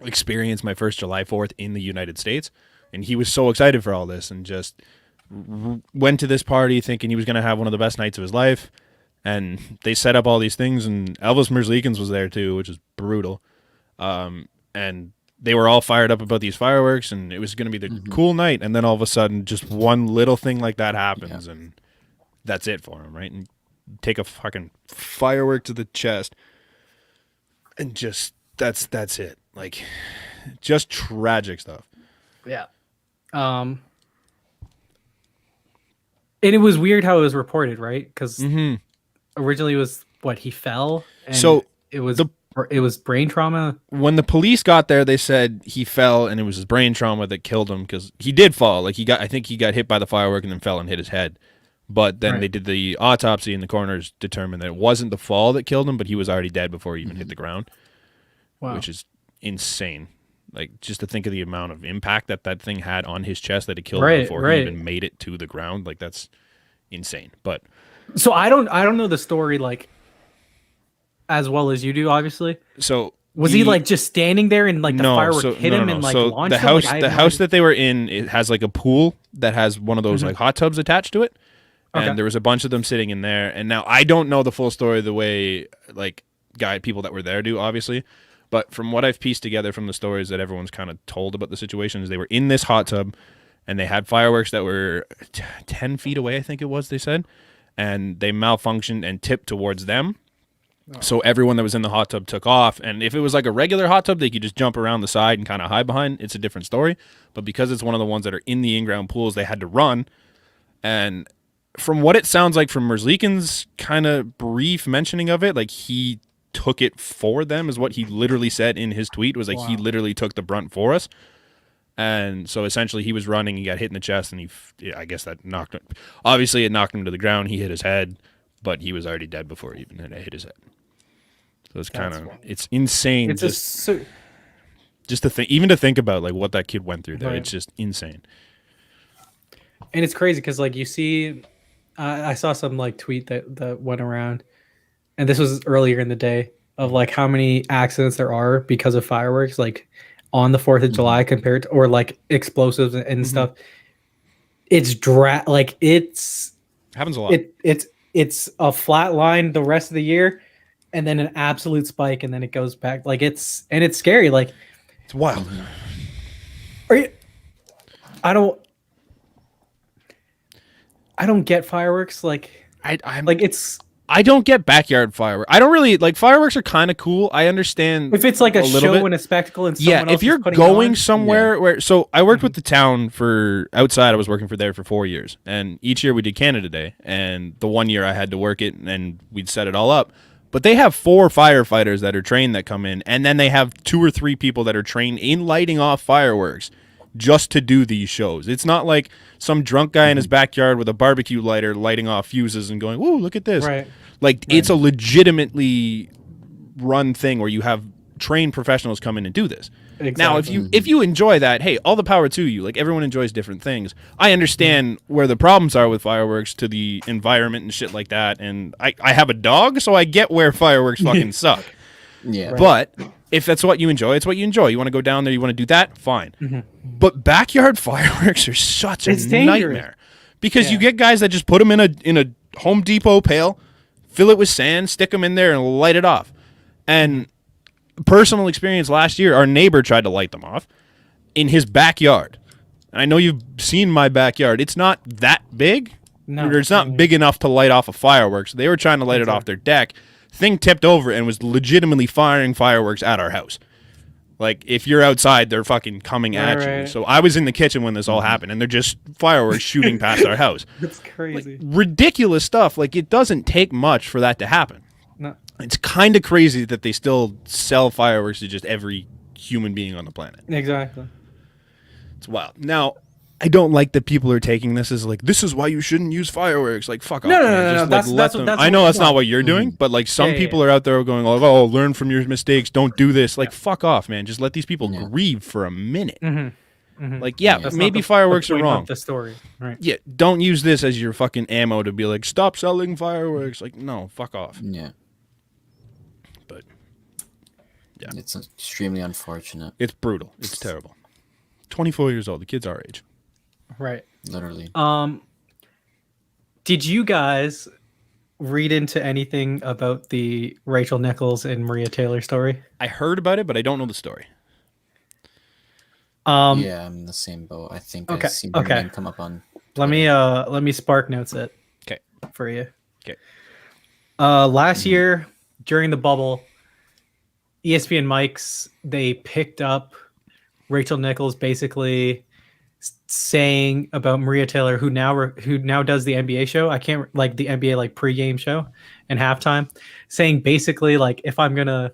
experience my first July 4th in the United States. And he was so excited for all this and just went to this party thinking he was going to have one of the best nights of his life. And they set up all these things, and Elvis Merzlikins was there too, which is brutal. And they were all fired up about these fireworks, and it was going to be the cool night. And then all of a sudden, just one little thing like that happens, and that's it for him, right? And take a fucking firework to the chest, and just that's it. Just tragic stuff. Yeah. And it was weird how it was reported, right? Because originally was what he fell, and So it was brain trauma. When the police got there, they said he fell and it was his brain trauma that killed him because he did fall. Like I think he got hit by the firework and then fell and hit his head. But then they did the autopsy and the coroners determined that it wasn't the fall that killed him, but he was already dead before he even hit the ground. Wow. Which is insane. Like, just to think of the amount of impact that thing had on his chest that it killed him before he even made it to the ground. Like, that's insane. But so I don't know the story like as well as you do, obviously. So was he like just standing there and like the firework hit him and like launched the him? house Like, the house that they were in, it has like a pool that has one of those like hot tubs attached to it. And there was a bunch of them sitting in there. And now I don't know the full story the way like people that were there do, obviously. But from what I've pieced together from the stories that everyone's kind of told about the situation is they were in this hot tub and they had fireworks that were 10 feet away, I think it was, they said. And they malfunctioned and tipped towards them. Oh. So everyone that was in the hot tub took off. And if it was like a regular hot tub, they could just jump around the side and kind of hide behind. It's a different story. But because it's one of the ones that are in the in-ground pools, they had to run. And from what it sounds like from Merzlikin's kind of brief mentioning of it, like he took it for them is what he literally said in his tweet, was like he literally took the brunt for us. And so essentially he was running, he got hit in the chest, and I guess that knocked him. Obviously it knocked him to the ground, he hit his head, but he was already dead before he even hit his head. So it's kind of, it's insane. It's just to think, even to think about like what that kid went through there. Right. It's just insane. And it's crazy because like you see, I saw some like tweet that went around, and this was earlier in the day, of like how many accidents there are because of fireworks, like on the 4th of July compared to, or like explosives and stuff. It's happens a lot. It's a flat line the rest of the year, and then an absolute spike, and then it goes back. Like it's scary. Like it's wild. I don't get fireworks. Like I don't get backyard fireworks. I don't really like fireworks. Are kind of cool. I understand if it's like a show and a spectacle, and someone else if you're going somewhere where. So I worked with the town for outside. I was working for there for 4 years, and each year we did Canada Day. And the one year I had to work it, and we'd set it all up. But they have 4 firefighters that are trained that come in, and then they have 2 or 3 people that are trained in lighting off fireworks just to do these shows. It's not like some drunk guy in his backyard with a barbecue lighter lighting off fuses and going, "Whoa, look at this!" Right. It's a legitimately run thing where you have trained professionals come in and do this. Exactly. Now, if you enjoy that, hey, all the power to you. Like, everyone enjoys different things. I understand where the problems are with fireworks to the environment and shit like that. And I have a dog, so I get where fireworks fucking suck. Yeah. Right. But if that's what you enjoy, it's what you enjoy. You want to go down there, you want to do that, fine. But backyard fireworks are such a nightmare. Because you get guys that just put them in a Home Depot pail, fill it with sand, stick them in there, and light it off. And personal experience last year, our neighbor tried to light them off in his backyard. And I know you've seen my backyard. It's not that big. No, it's not big enough to light off a fireworks. They were trying to light it off their deck. Thing tipped over and was legitimately firing fireworks at our house. Like, if you're outside, they're fucking coming at you. So I was in the kitchen when this all happened, and they're just fireworks shooting past our house. That's crazy. Like, ridiculous stuff. Like, it doesn't take much for that to happen. No. It's kind of crazy that they still sell fireworks to just every human being on the planet. Exactly. It's wild. Now, I don't like that people are taking this as like, this is why you shouldn't use fireworks. Like, fuck off. No. That's I know that's not what you're doing, but like some people are out there going like, oh, learn from your mistakes. Don't do this. Like, fuck off, man. Just let these people grieve for a minute. Like, maybe fireworks are wrong. The story, right? Yeah, don't use this as your fucking ammo to be like, stop selling fireworks. Like, no, fuck off. Yeah. But yeah, it's extremely unfortunate. It's brutal. It's terrible. 24 years old. The kid's our age. Right. Literally. Did you guys read into anything about the Rachel Nichols and Maria Taylor story? I heard about it, but I don't know the story. Yeah, I'm in the same boat. I think I've seen her name come up on Twitter. Let me spark notes it. Okay. For you. Okay. Last year during the bubble, ESPN mics, they picked up Rachel Nichols basically saying about Maria Taylor, who now does the NBA show. I can't like the NBA like pregame show and halftime, saying basically like if I'm gonna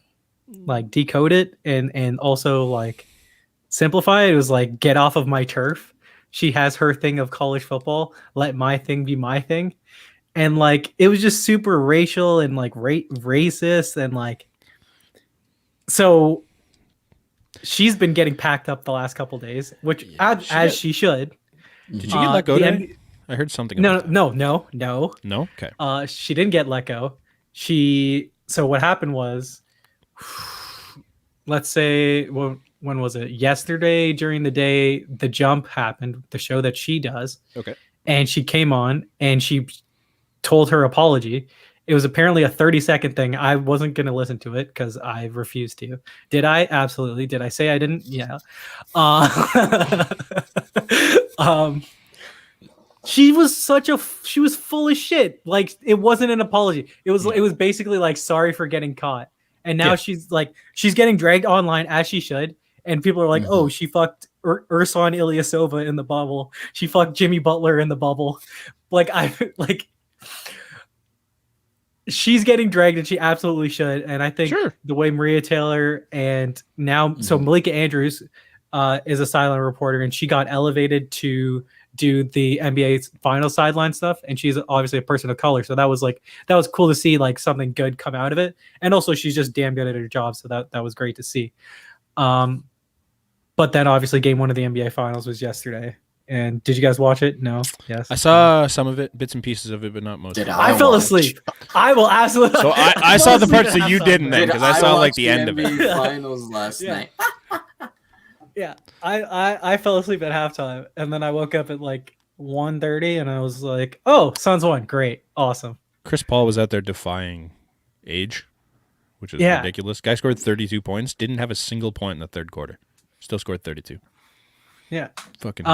like decode it and also like simplify it, it was like get off of my turf. She has her thing of college football. Let my thing be my thing. And like it was just super racial and like racist and like so she's been getting packed up the last couple days, which as she should. Did she get let go today? I heard something about that. No. No? Okay. She didn't get let go. So what happened was, let's say, well, when was it? Yesterday during the day, The Jump happened, the show that she does. Okay. And she came on and she told her apology. It was apparently a 30-second thing. I wasn't going to listen to it because I refused to. Did I? Absolutely. Did I say I didn't? Yeah. She was she was full of shit. Like it wasn't an apology. It was basically like sorry for getting caught. And now she's getting dragged online as she should. And people are like, oh, she fucked Ursan Ilyasova in the bubble. She fucked Jimmy Butler in the bubble. She's getting dragged and she absolutely should. And I think the way Maria Taylor and now, so Malika Andrews is a silent reporter and she got elevated to do the NBA final sideline stuff. And she's obviously a person of color. So that was cool to see like something good come out of it. And also she's just damn good at her job. So that was great to see. But then obviously game 1 of the NBA finals was yesterday. And did you guys watch it? No. Yes. I saw some of it, bits and pieces of it, but not most. I fell asleep. I will absolutely. So I saw the parts that you didn't then because I saw like the end of it. Finals last night. Yeah, I fell asleep at halftime, and then I woke up at like 1:30, and I was like, "Oh, Suns won! Great, awesome." Chris Paul was out there defying age, which is ridiculous. Guy scored 32 points, didn't have a single point in the third quarter, still scored 32. Yeah. Fucking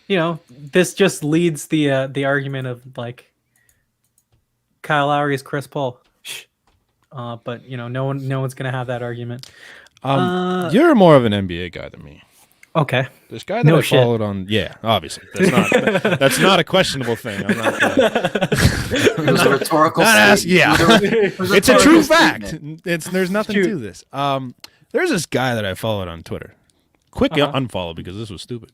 insane. This just leads the argument of like Kyle Lowry is Chris Paul. But no one's gonna have that argument. You're more of an NBA guy than me. Okay. This guy that I followed on, obviously. That's not a questionable thing. I'm not it was a rhetorical it's a true fact. There's nothing to this. There's this guy that I followed on Twitter. Quick unfollow because this was stupid.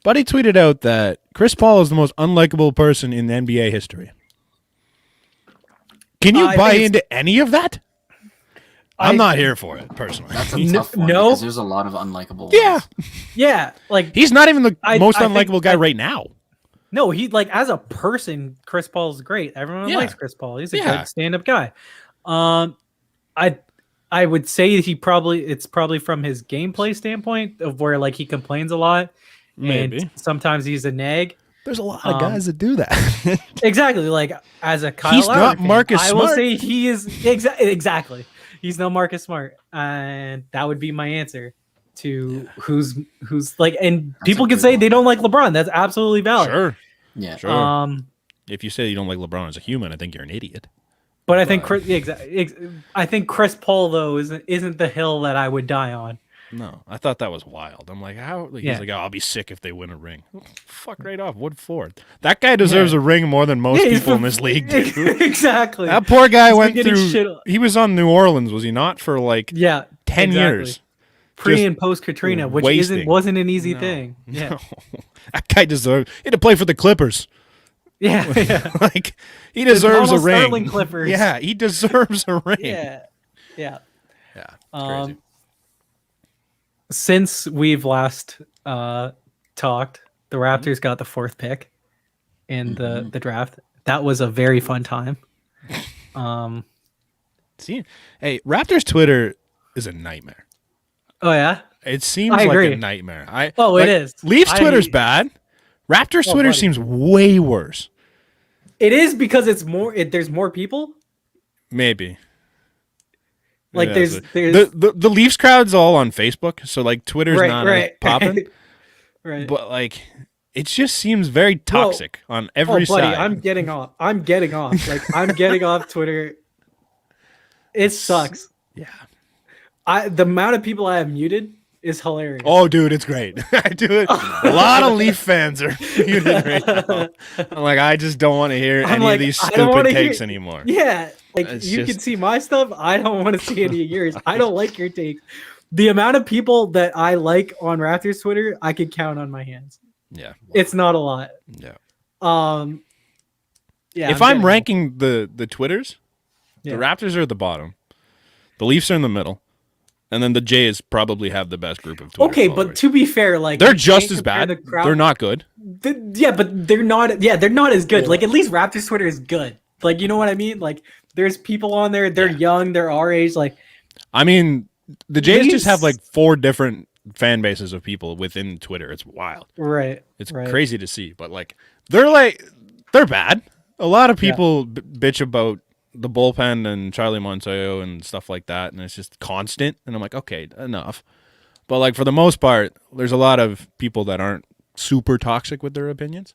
But he tweeted out that Chris Paul is the most unlikable person in NBA history. Can you buy into any of that? I'm not here for it, personally. That's a tough one because there's a lot of unlikable ones. Yeah. Yeah. Like he's not even the most unlikable guy right now. No, he like as a person, Chris Paul's great. Everyone likes Chris Paul. He's a good stand-up guy. I would say it's probably from his gameplay standpoint of where like he complains a lot. Maybe. And sometimes he's a nag. There's a lot of guys that do that. Exactly. Like as a Kyle he's Lowry not fan, Marcus Smart. I will say he is exactly. He's no Marcus Smart. And that would be my answer to who's like, and people can say they don't like LeBron. That's absolutely valid. Sure. Yeah. Sure. If you say you don't like LeBron as a human, I think you're an idiot. But I think I think Chris Paul though isn't the hill that I would die on. No, I thought that was wild. I'm like, how? He's like, I'll be sick if they win a ring. Fuck right off. What for? That guy deserves a ring more than most people in this league do. Exactly. That poor guy went through. He was on New Orleans, was he not? For like 10 years. Pre and post Katrina, which wasn't an easy thing. Yeah. No. That guy deserves. He had to play for the Clippers. Yeah. Like he deserves a ring. Sterling Clippers. Yeah, he deserves a ring. Yeah. Crazy. Since we've last talked, the Raptors got the 4th pick in the draft. That was a very fun time. See, hey, Raptors Twitter is a nightmare. Oh yeah, it seems like a nightmare. It is. Leafs Twitter's bad. Raptors Twitter seems way worse. It is because it's more. There's more people. Maybe. Like there's the Leafs crowd's all on Facebook, so like Twitter's not popping. Right. But like it just seems very toxic on every side. Buddy, I'm getting off. Like I'm getting off Twitter. It sucks. Yeah. The amount of people I have muted is hilarious. Oh, dude, it's great. I do it. A lot of Leaf fans are feuding right now. I'm like, I just don't want to hear any of these stupid takes anymore. Yeah, like you can see my stuff. I don't want to see any of yours. I don't like your takes. The amount of people that I like on Raptors Twitter, I could count on my hands. Yeah, it's not a lot. Yeah. Yeah. If I'm ranking the Twitters, the Raptors are at the bottom, the Leafs are in the middle, and then the Jays probably have the best group of Twitter followers. But to be fair, like they're just as bad. They're not good. But they're not. Yeah, they're not as good. Like at least Raptors Twitter is good. Like you know what I mean? Like there's people on there. They're young. They're our age. Like I mean, the Jays just have like 4 different fan bases of people within Twitter. It's wild. Right. It's crazy to see. But like they're bad. A lot of people bitch about the bullpen and Charlie Montoyo and stuff like that, and it's just constant. And I'm like, okay, enough. But like for the most part, there's a lot of people that aren't super toxic with their opinions.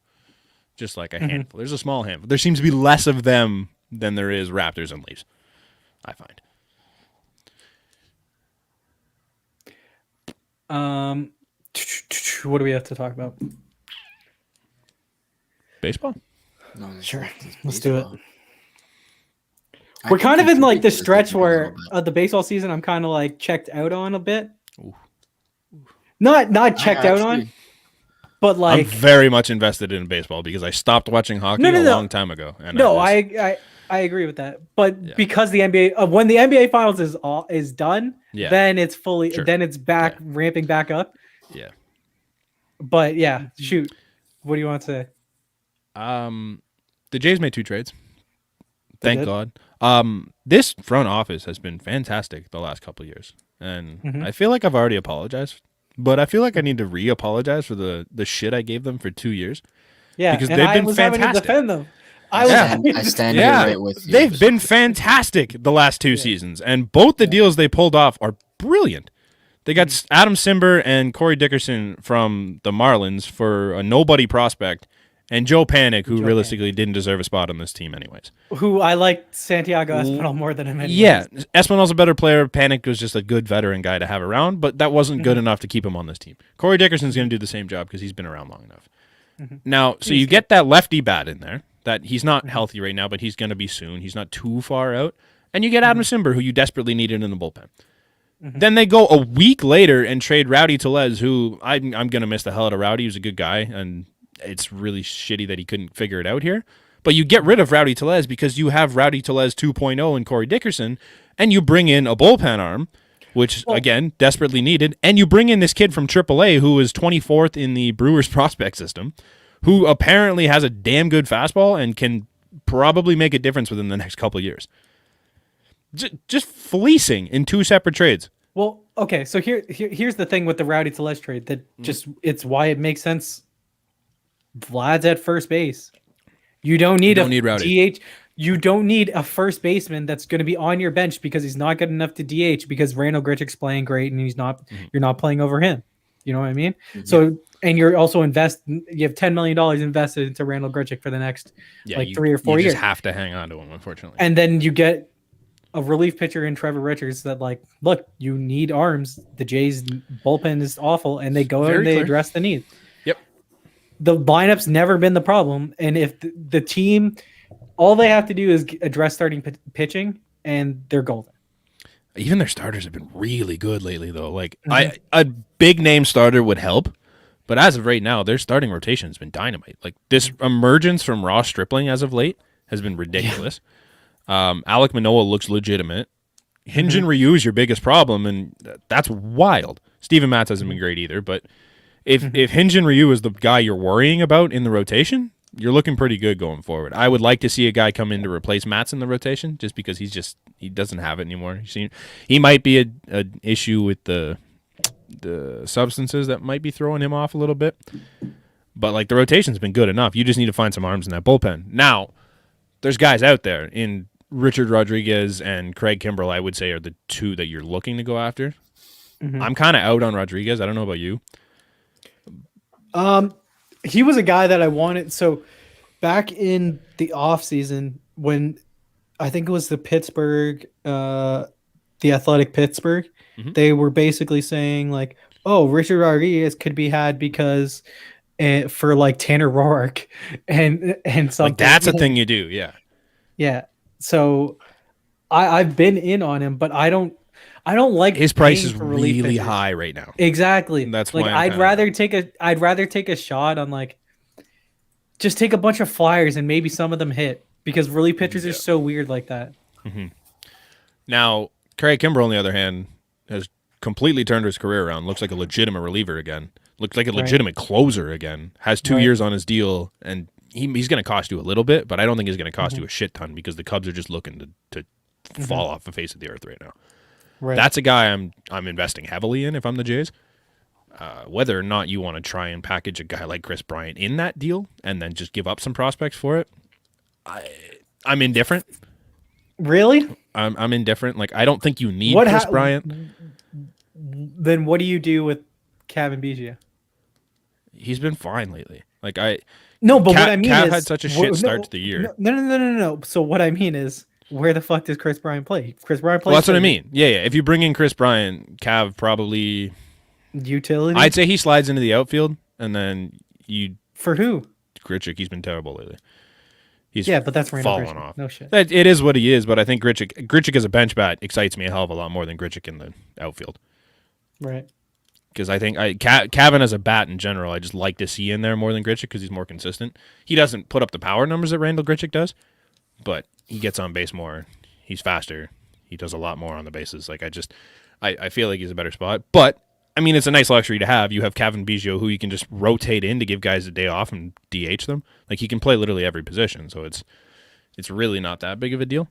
Just like a handful. There's a small handful. There seems to be less of them than there is Raptors and Leafs, I find. What do we have to talk about? Baseball? No, sure. Let's do it. We're kind of in like the stretch where the baseball season I'm kind of like checked out on a bit. Ooh. Not checked out on, but like I'm very much invested in baseball because I stopped watching hockey a long time ago. And I agree with that. But because the NBA when the NBA finals is done, then it's fully then it's back ramping back up. Yeah. But shoot. What do you want to say? The Jays made 2 trades. Thank God. This front office has been fantastic the last couple of years, and I feel like I've already apologized, but I feel like I need to re-apologize for the shit I gave them for 2 years. Yeah, because they've been fantastic. Having to defend them. I stand here right with you. They've been fantastic the last 2 seasons, and both the deals they pulled off are brilliant. They got Adam Simber and Corey Dickerson from the Marlins for a nobody prospect. And Joe Panik, who realistically didn't deserve a spot on this team anyways. Who I liked Santiago Espinal more than him anyways. Yeah, Espinal's a better player. Panik was just a good veteran guy to have around, but that wasn't good enough to keep him on this team. Corey Dickerson's going to do the same job because he's been around long enough. Now, so you get that lefty bat in there, that he's not healthy right now, but he's going to be soon. He's not too far out. And you get Adam Simber, who you desperately needed in the bullpen. Then they go a week later and trade Rowdy Tellez, who I'm going to miss the hell out of Rowdy. He was a good guy, and it's really shitty that he couldn't figure it out here. But you get rid of Rowdy Tellez because you have Rowdy Tellez 2.0 and Corey Dickerson, and you bring in a bullpen arm, which, again, desperately needed, and you bring in this kid from AAA who is 24th in the Brewers prospect system, who apparently has a damn good fastball and can probably make a difference within the next couple of years. Just fleecing in 2 separate trades. Well, okay, so here's the thing with the Rowdy Tellez trade that it's why it makes sense. Vlad's at first base. You don't need DH. You don't need a first baseman that's going to be on your bench because he's not good enough to DH because Randall Grichuk's playing great and he's not. You're not playing over him. You know what I mean? So and you're also you have $10 million invested into Randall Grichuk for the next 3 or 4 years. You just have to hang on to him, unfortunately. And then you get a relief pitcher in Trevor Richards that look, you need arms. The Jays bullpen is awful, and they go out and they address the need. The lineup's never been the problem, and if the team, all they have to do is address starting pitching, and they're golden. Even their starters have been really good lately, though. A big name starter would help, but as of right now, their starting rotation has been dynamite. Like this emergence from Ross Stripling as of late has been ridiculous. Alek Manoah looks legitimate. Hyun-Jin Ryu is your biggest problem, and that's wild. Steven Matz hasn't been great either, but if Hyun-Jin Ryu is the guy you're worrying about in the rotation, you're looking pretty good going forward. I would like to see a guy come in to replace Matz in the rotation, just because he doesn't have it anymore. He might be an issue with the substances that might be throwing him off a little bit, but the rotation's been good enough. You just need to find some arms in that bullpen. Now, there's guys out there in Richard Rodriguez and Craig Kimbrell, I would say, are the 2 that you're looking to go after. I'm kind of out on Rodriguez. I don't know about you. He was a guy that I wanted. So back in the off season, when I think it was the Athletic Pittsburgh, they were basically saying oh, Richard Rodriguez could be had because for like Tanner Roark and something. Like that's a thing you do, yeah. Yeah. So I've been in on him, but I don't like his price is really really high right now. Exactly. That's like why I'd rather take a shot on like just take a bunch of flyers and maybe some of them hit because relief pitchers are so weird like that. Mm-hmm. Now, Craig Kimbrell, on the other hand, has completely turned his career around. Looks like a legitimate reliever again. Looks like a legitimate closer again. Has 2 years on his deal, and he's going to cost you a little bit, but I don't think he's going to cost you a shit ton because the Cubs are just looking to fall off the face of the earth right now. Right. That's a guy I'm investing heavily in if I'm the Jays. Whether or not you want to try and package a guy like Chris Bryant in that deal and then just give up some prospects for it, I'm indifferent. Really? I'm indifferent. Like, I don't think you need Chris Bryant. Then what do you do with Cavan Biggio? He's been fine lately. Like what I mean Cav is had such a shit start to the year. No. So what I mean is, where the fuck does Chris Bryant play? Chris Bryant plays. Well, that's what I mean. Yeah. If you bring in Chris Bryant, Cav probably utility. I'd say he slides into the outfield, and then you for who? Grichuk. He's been terrible lately. But that's falling off. No shit. It is what he is, but I think Grichuk as a bench bat excites me a hell of a lot more than Grichuk in the outfield. Right. Because I think Cavan as a bat in general, I just like to see in there more than Grichuk because he's more consistent. He doesn't put up the power numbers that Randall Grichuk does, but he gets on base more. He's faster. He does a lot more on the bases. Like I feel like he's a better spot. But I mean, it's a nice luxury to have. You have Cavan Biggio, who you can just rotate in to give guys a day off and DH them. Like he can play literally every position, so it's really not that big of a deal.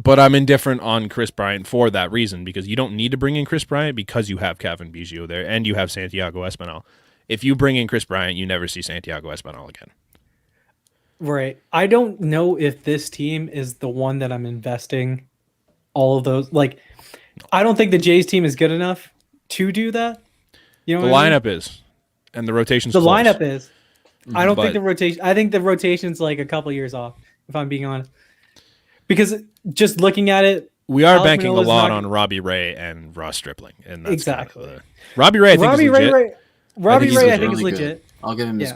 But I'm indifferent on Chris Bryant for that reason, because you don't need to bring in Chris Bryant because you have Cavan Biggio there and you have Santiago Espinal. If you bring in Chris Bryant, you never see Santiago Espinal again. Right. I don't know if this team is the one that I'm investing all of those. Like, I don't think the Jays team is good enough to do that. You know, the lineup is, and the rotation's the close. lineup is. I don't think the rotation. I think the rotation's like a couple years off, if I'm being honest. Because just looking at it, we are banking a lot on Robbie Ray and Ross Stripling, and that's exactly kind of Robbie Ray. I think is legit. Robbie Ray, I think is legit. I'll give him his.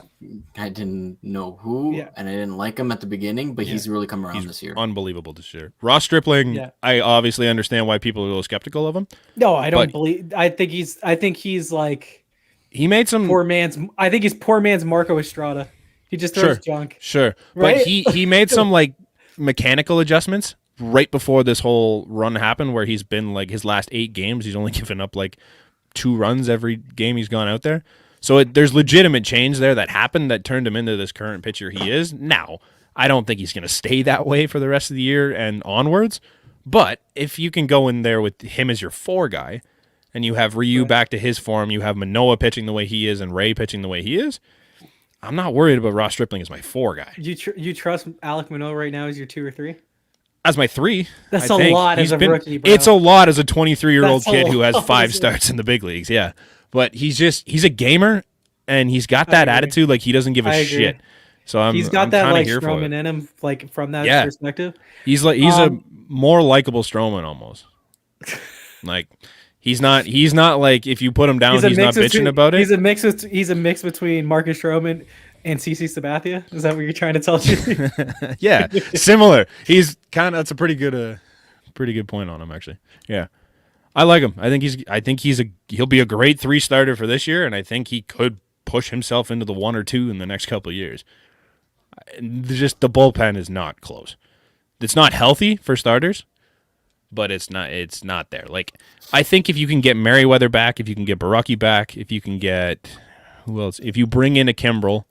I didn't know who, and I didn't like him at the beginning, but he's really come around this year. Unbelievable this year. Ross Stripling, I obviously understand why people are a little skeptical of him. No, I don't believe. I think he's like he made some poor man's. I think he's poor man's Marco Estrada. He just throws junk. Sure, right? But he made some like mechanical adjustments right before this whole run happened, where he's been like his last 8 games, he's only given up like 2 runs every game he's gone out there. So there's legitimate change there that happened that turned him into this current pitcher he is. Now, I don't think he's going to stay that way for the rest of the year and onwards. But if you can go in there with him as your 4 guy, and you have Ryu back to his form, you have Manoah pitching the way he is and Ray pitching the way he is, I'm not worried about Ross Stripling as my 4 guy. You trust Alek Manoah right now as your 2 or 3? As my 3. That's a lot as a rookie, bro. It's a lot as a 23-year-old kid who has 5 starts in the big leagues, yeah. But he's a gamer, and he's got that attitude like he doesn't give a shit. So he's got that like Stroman in him, like from that perspective. He's a more likable Stroman almost. Like he's not like if you put him down, he's not bitching about it. He's a mix between Marcus Stroman and CC Sabathia. Is that what you're trying to tell me? Yeah, similar. He's that's a pretty good point on him actually. Yeah. I like him. I think he'll be a great 3 starter for this year, and I think he could push himself into the 1 or 2 in the next couple of years. Just the bullpen is not close. It's not healthy for starters, but it's not there. Like I think if you can get Merriweather back, if you can get Baraki back, if you can get who else, if you bring in a Kimbrel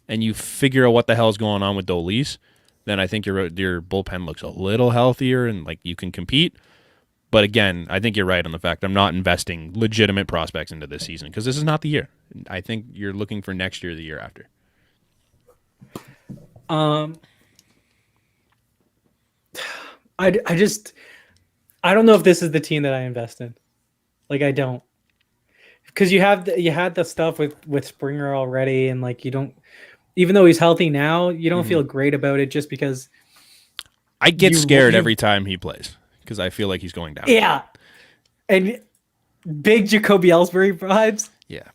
and you figure out what the hell's going on with Dolis, then I think your bullpen looks a little healthier and like you can compete. But again, I think you're right on the fact I'm not investing legitimate prospects into this season because this is not the year. I think you're looking for next year, the year after. I don't know if this is the team that I invest in. Like I don't, because you had the stuff with Springer already, and like you don't, even though he's healthy now, you don't feel great about it just because. I get scared every time he plays. Because I feel like he's going down. Yeah. And big Jacoby Ellsbury vibes. Yeah.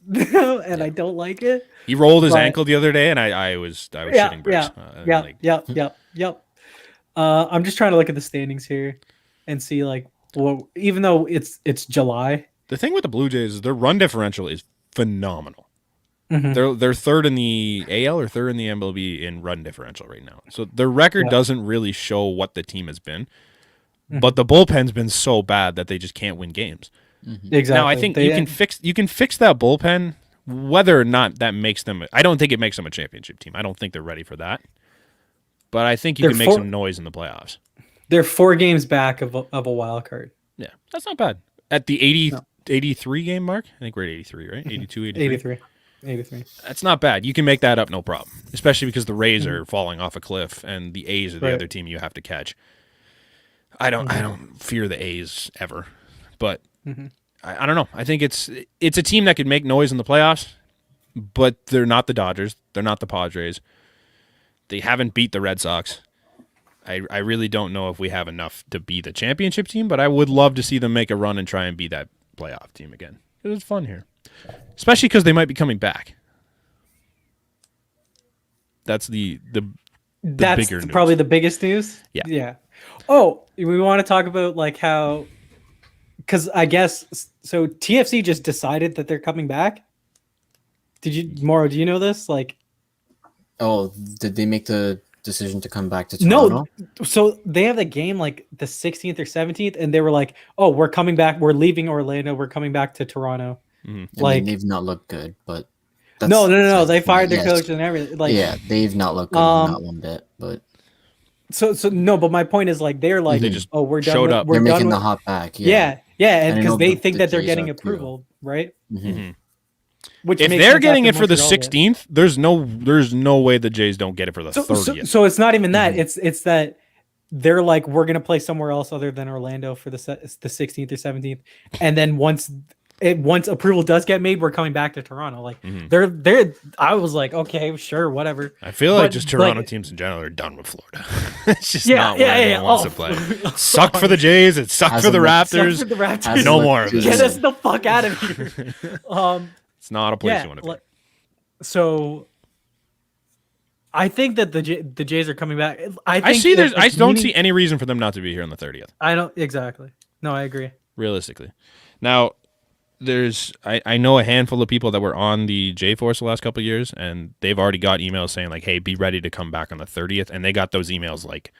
And I don't like it. He rolled his ankle the other day, and I was shitting bricks. Yep. I'm just trying to look at the standings here and see like, well, even though it's July. The thing with the Blue Jays is their run differential is phenomenal. Mm-hmm. They're third in the AL or third in the MLB in run differential right now. So their record doesn't really show what the team has been, but the bullpen's been so bad that they just can't win games. Exactly. Now I think you can fix that bullpen, whether or not that makes them. I don't think it makes them a championship team. I don't think they're ready for that. But I think you can make some noise in the playoffs. They're 4 games back of a wild card. Yeah, that's not bad. At the 83 game mark, I think we're at 83, right? 82, 83. 83. That's not bad. You can make that up, no problem. Especially because the Rays are falling off a cliff, and the A's are the other team you have to catch. I don't fear the A's ever, but I don't know. I think it's a team that could make noise in the playoffs, but they're not the Dodgers. They're not the Padres. They haven't beat the Red Sox. I really don't know if we have enough to be the championship team, but I would love to see them make a run and try and be that playoff team again. It's fun here. Especially because they might be coming back. That's the bigger news. Probably the biggest news. Yeah. Oh, we want to talk about like how, because I guess so. TFC just decided that they're coming back. Mauro? Do you know this? Like, oh, did they make the decision to come back to Toronto? No. So they have the game like the 16th or 17th, and they were like, "Oh, we're coming back. We're leaving Orlando. We're coming back to Toronto." Like, they've not looked good, but no. They fired their coach and everything. Like, they've not looked good, not one bit. But so no. But my point is like they're like, they just we're done. Showed up. They're making the hop back. Yeah, and because they think that they're getting approval, right? Which if they're getting it for the 16th, there's no way the Jays don't get it for the 30th. So it's not even that. It's that they're like, we're gonna play somewhere else other than Orlando for the 16th or 17th, and then once approval does get made, we're coming back to Toronto. Like they're. I was like, okay, sure, whatever. I feel like just Toronto teams in general are done with Florida. It's just not where anyone wants to play. It sucked for the Jays. It sucked for the Raptors. No more of this. Get us the fuck out of here. It's not a place you want to be. So I think that the Jays are coming back. I don't see any reason for them not to be here on the 30th. I don't exactly. No, I agree. Realistically. Now, I know a handful of people that were on the J-Force the last couple of years, and they've already got emails saying like, hey, be ready to come back on the 30th. And they got those emails like,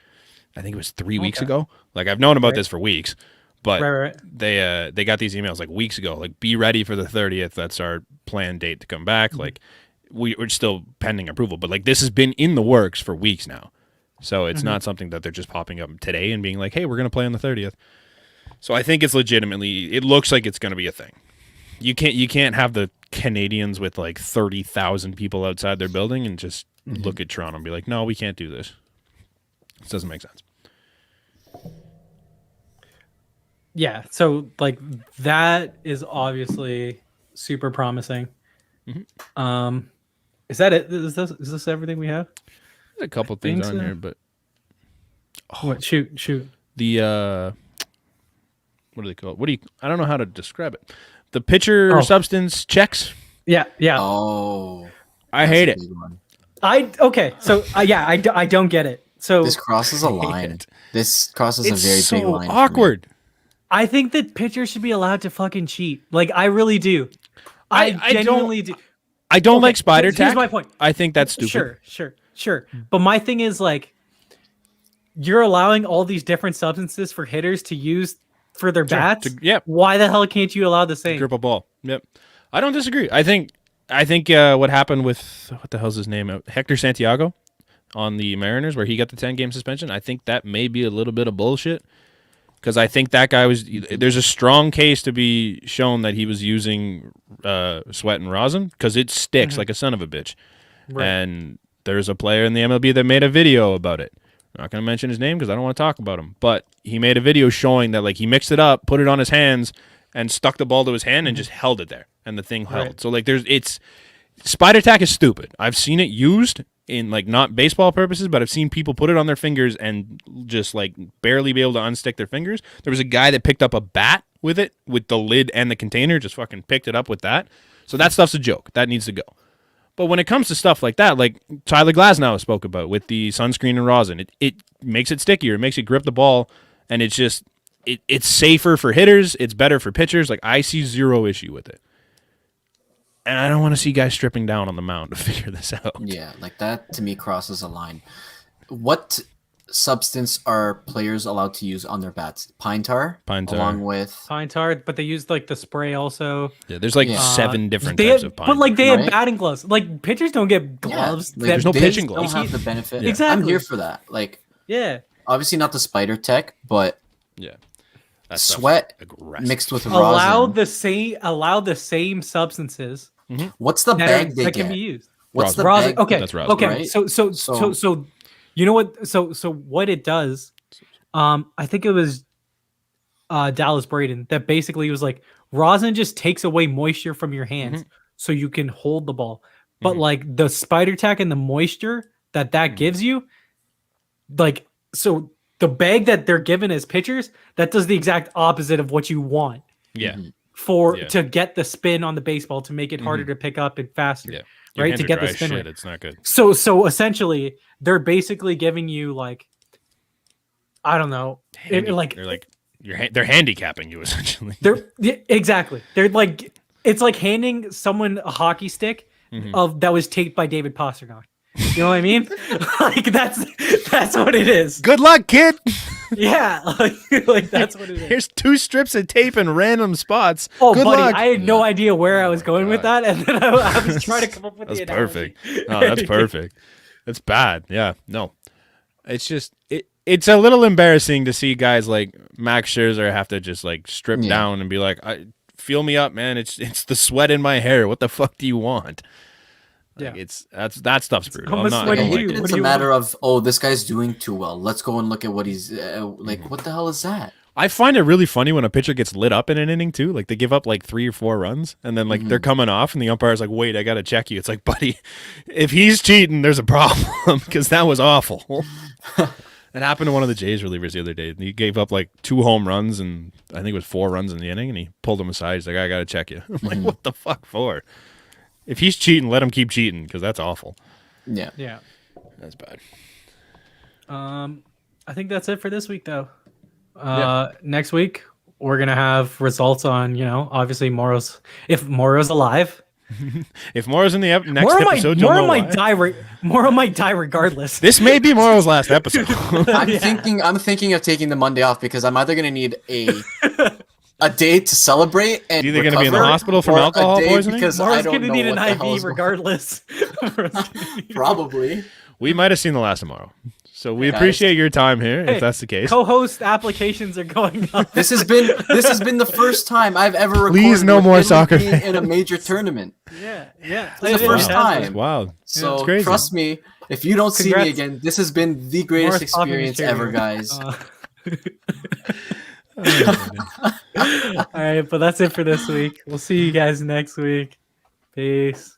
I think it was 3 weeks ago. Like, I've known about this for weeks. But they got these emails like weeks ago, like be ready for the 30th. That's our planned date to come back. Like we're still pending approval, but like this has been in the works for weeks now. So it's not something that they're just popping up today and being like, hey, we're going to play on the 30th. So I think it's legitimately, it looks like it's going to be a thing. You can't have the Canadians with like 30,000 people outside their building and just look at Toronto and be like, no, we can't do this. This doesn't make sense. Yeah, so like that is obviously super promising. Is that it? Is this everything we have? There's a couple things on here, but what? Shoot. The what do they call it? I don't know how to describe it. The pitcher substance checks. Yeah. Oh, I hate it. So I don't get it. So this crosses a line. This crosses a very big line. Awkward. I think that pitchers should be allowed to fucking cheat. Like, I really do. I genuinely do. I don't like spider tack. Here's my point. I think that's stupid. Sure. But my thing is, like, you're allowing all these different substances for hitters to use for their bats? Why the hell can't you allow the same? Grip a ball. Yep. I don't disagree. I think what happened with, what the hell's his name? Hector Santiago on the Mariners, where he got the 10-game suspension. I think that may be a little bit of bullshit. Because I think that guy there's a strong case to be shown that he was using sweat and rosin because it sticks like a son of a bitch. Right. And there's a player in the MLB that made a video about it. I'm not going to mention his name because I don't want to talk about him. But he made a video showing that like he mixed it up, put it on his hands, and stuck the ball to his hand and just held it there. And the thing held. So like spider tack is stupid. I've seen it used. in like not baseball purposes, but I've seen people put it on their fingers and just like barely be able to unstick their fingers. There was a guy that picked up a bat with it, with the lid and the container, just fucking picked it up with that. So that stuff's a joke. That needs to go. But when it comes to stuff like that, like Tyler Glasnow spoke about with the sunscreen and rosin, it makes it stickier. It makes you grip the ball, and it's just it's safer for hitters. It's better for pitchers. Like I see zero issue with it. And I don't want to see guys stripping down on the mound to figure this out. Yeah, like that to me crosses a line. What substance are players allowed to use on their bats? Pine tar? Along with pine tar, but they use like the spray also. Yeah, there's like 7 different types of pine tar. But like they have batting gloves. Like pitchers don't get gloves. Like, there's no pitching gloves. Don't have the benefit. Yeah. Exactly. I'm here for that. Like obviously not the spider tech, but that sweat aggressive. mixed with allow rosin. the same substances. Mm-hmm. What's the bag that can be used? What's the rosin? bag? Okay, that's rosin, okay. right? So you know what? So what it does? I think it was Dallas Braden that basically was like rosin just takes away moisture from your hands, so you can hold the ball. But like the spider tack and the moisture that gives you, like so the bag that they're given as pitchers that does the exact opposite of what you want. Yeah. To get the spin on the baseball to make it harder to pick up and faster. Yeah. Right, to get the spin rate. It's not good. So essentially, they're basically giving you like, I don't know, they're handicapping you essentially. Exactly. They're like it's like handing someone a hockey stick that was taped by David Pastrnak. You know what I mean? Like that's what it is. Good luck, kid. Yeah, like that's what it is. Here's 2 strips of tape in random spots. Oh, Good buddy, luck. I had no idea where I was going with that, and then I was trying to come up with that's the analogy. perfect. No, that's perfect. That's bad. Yeah, no. It's just it's a little embarrassing to see guys like Max Scherzer have to just like strip down and be like, "Feel me up, man. It's the sweat in my hair. What the fuck do you want?" Like, that stuff's brutal. I'm not. It's a matter of this guy's doing too well. Let's go and look at what he's like. What the hell is that? I find it really funny when a pitcher gets lit up in an inning too. Like they give up like 3 or 4 runs, and then like they're coming off, and the umpire's like, "Wait, I gotta check you." It's like, buddy, if he's cheating, there's a problem because that was awful. It happened to one of the Jays relievers the other day. He gave up like 2 home runs, and I think it was 4 runs in the inning, and he pulled him aside. He's like, "I gotta check you." I'm like, "What the fuck for?" If he's cheating, let him keep cheating because that's awful. Yeah. That's bad. I think that's it for this week, though. Next week we're gonna have results on obviously if Moro's alive. If Moro's in the next episode, Moro might die regardless. This may be Moro's last episode. I'm thinking of taking the Monday off because I'm either gonna need a day to celebrate and either going to be in the hospital from alcohol poisoning? Because Moro's going to need an IV regardless. Probably. We might have seen the last of Moro. So we appreciate your time here, if that's the case. Co-host applications are going up. This has been the first time I've ever recorded. Please, no more soccer in a major tournament. Yeah. It's the first time. Wow. So trust me, if you don't see me again, this has been the greatest experience ever, guys. All right, but that's it for this week. We'll see you guys next week. Peace.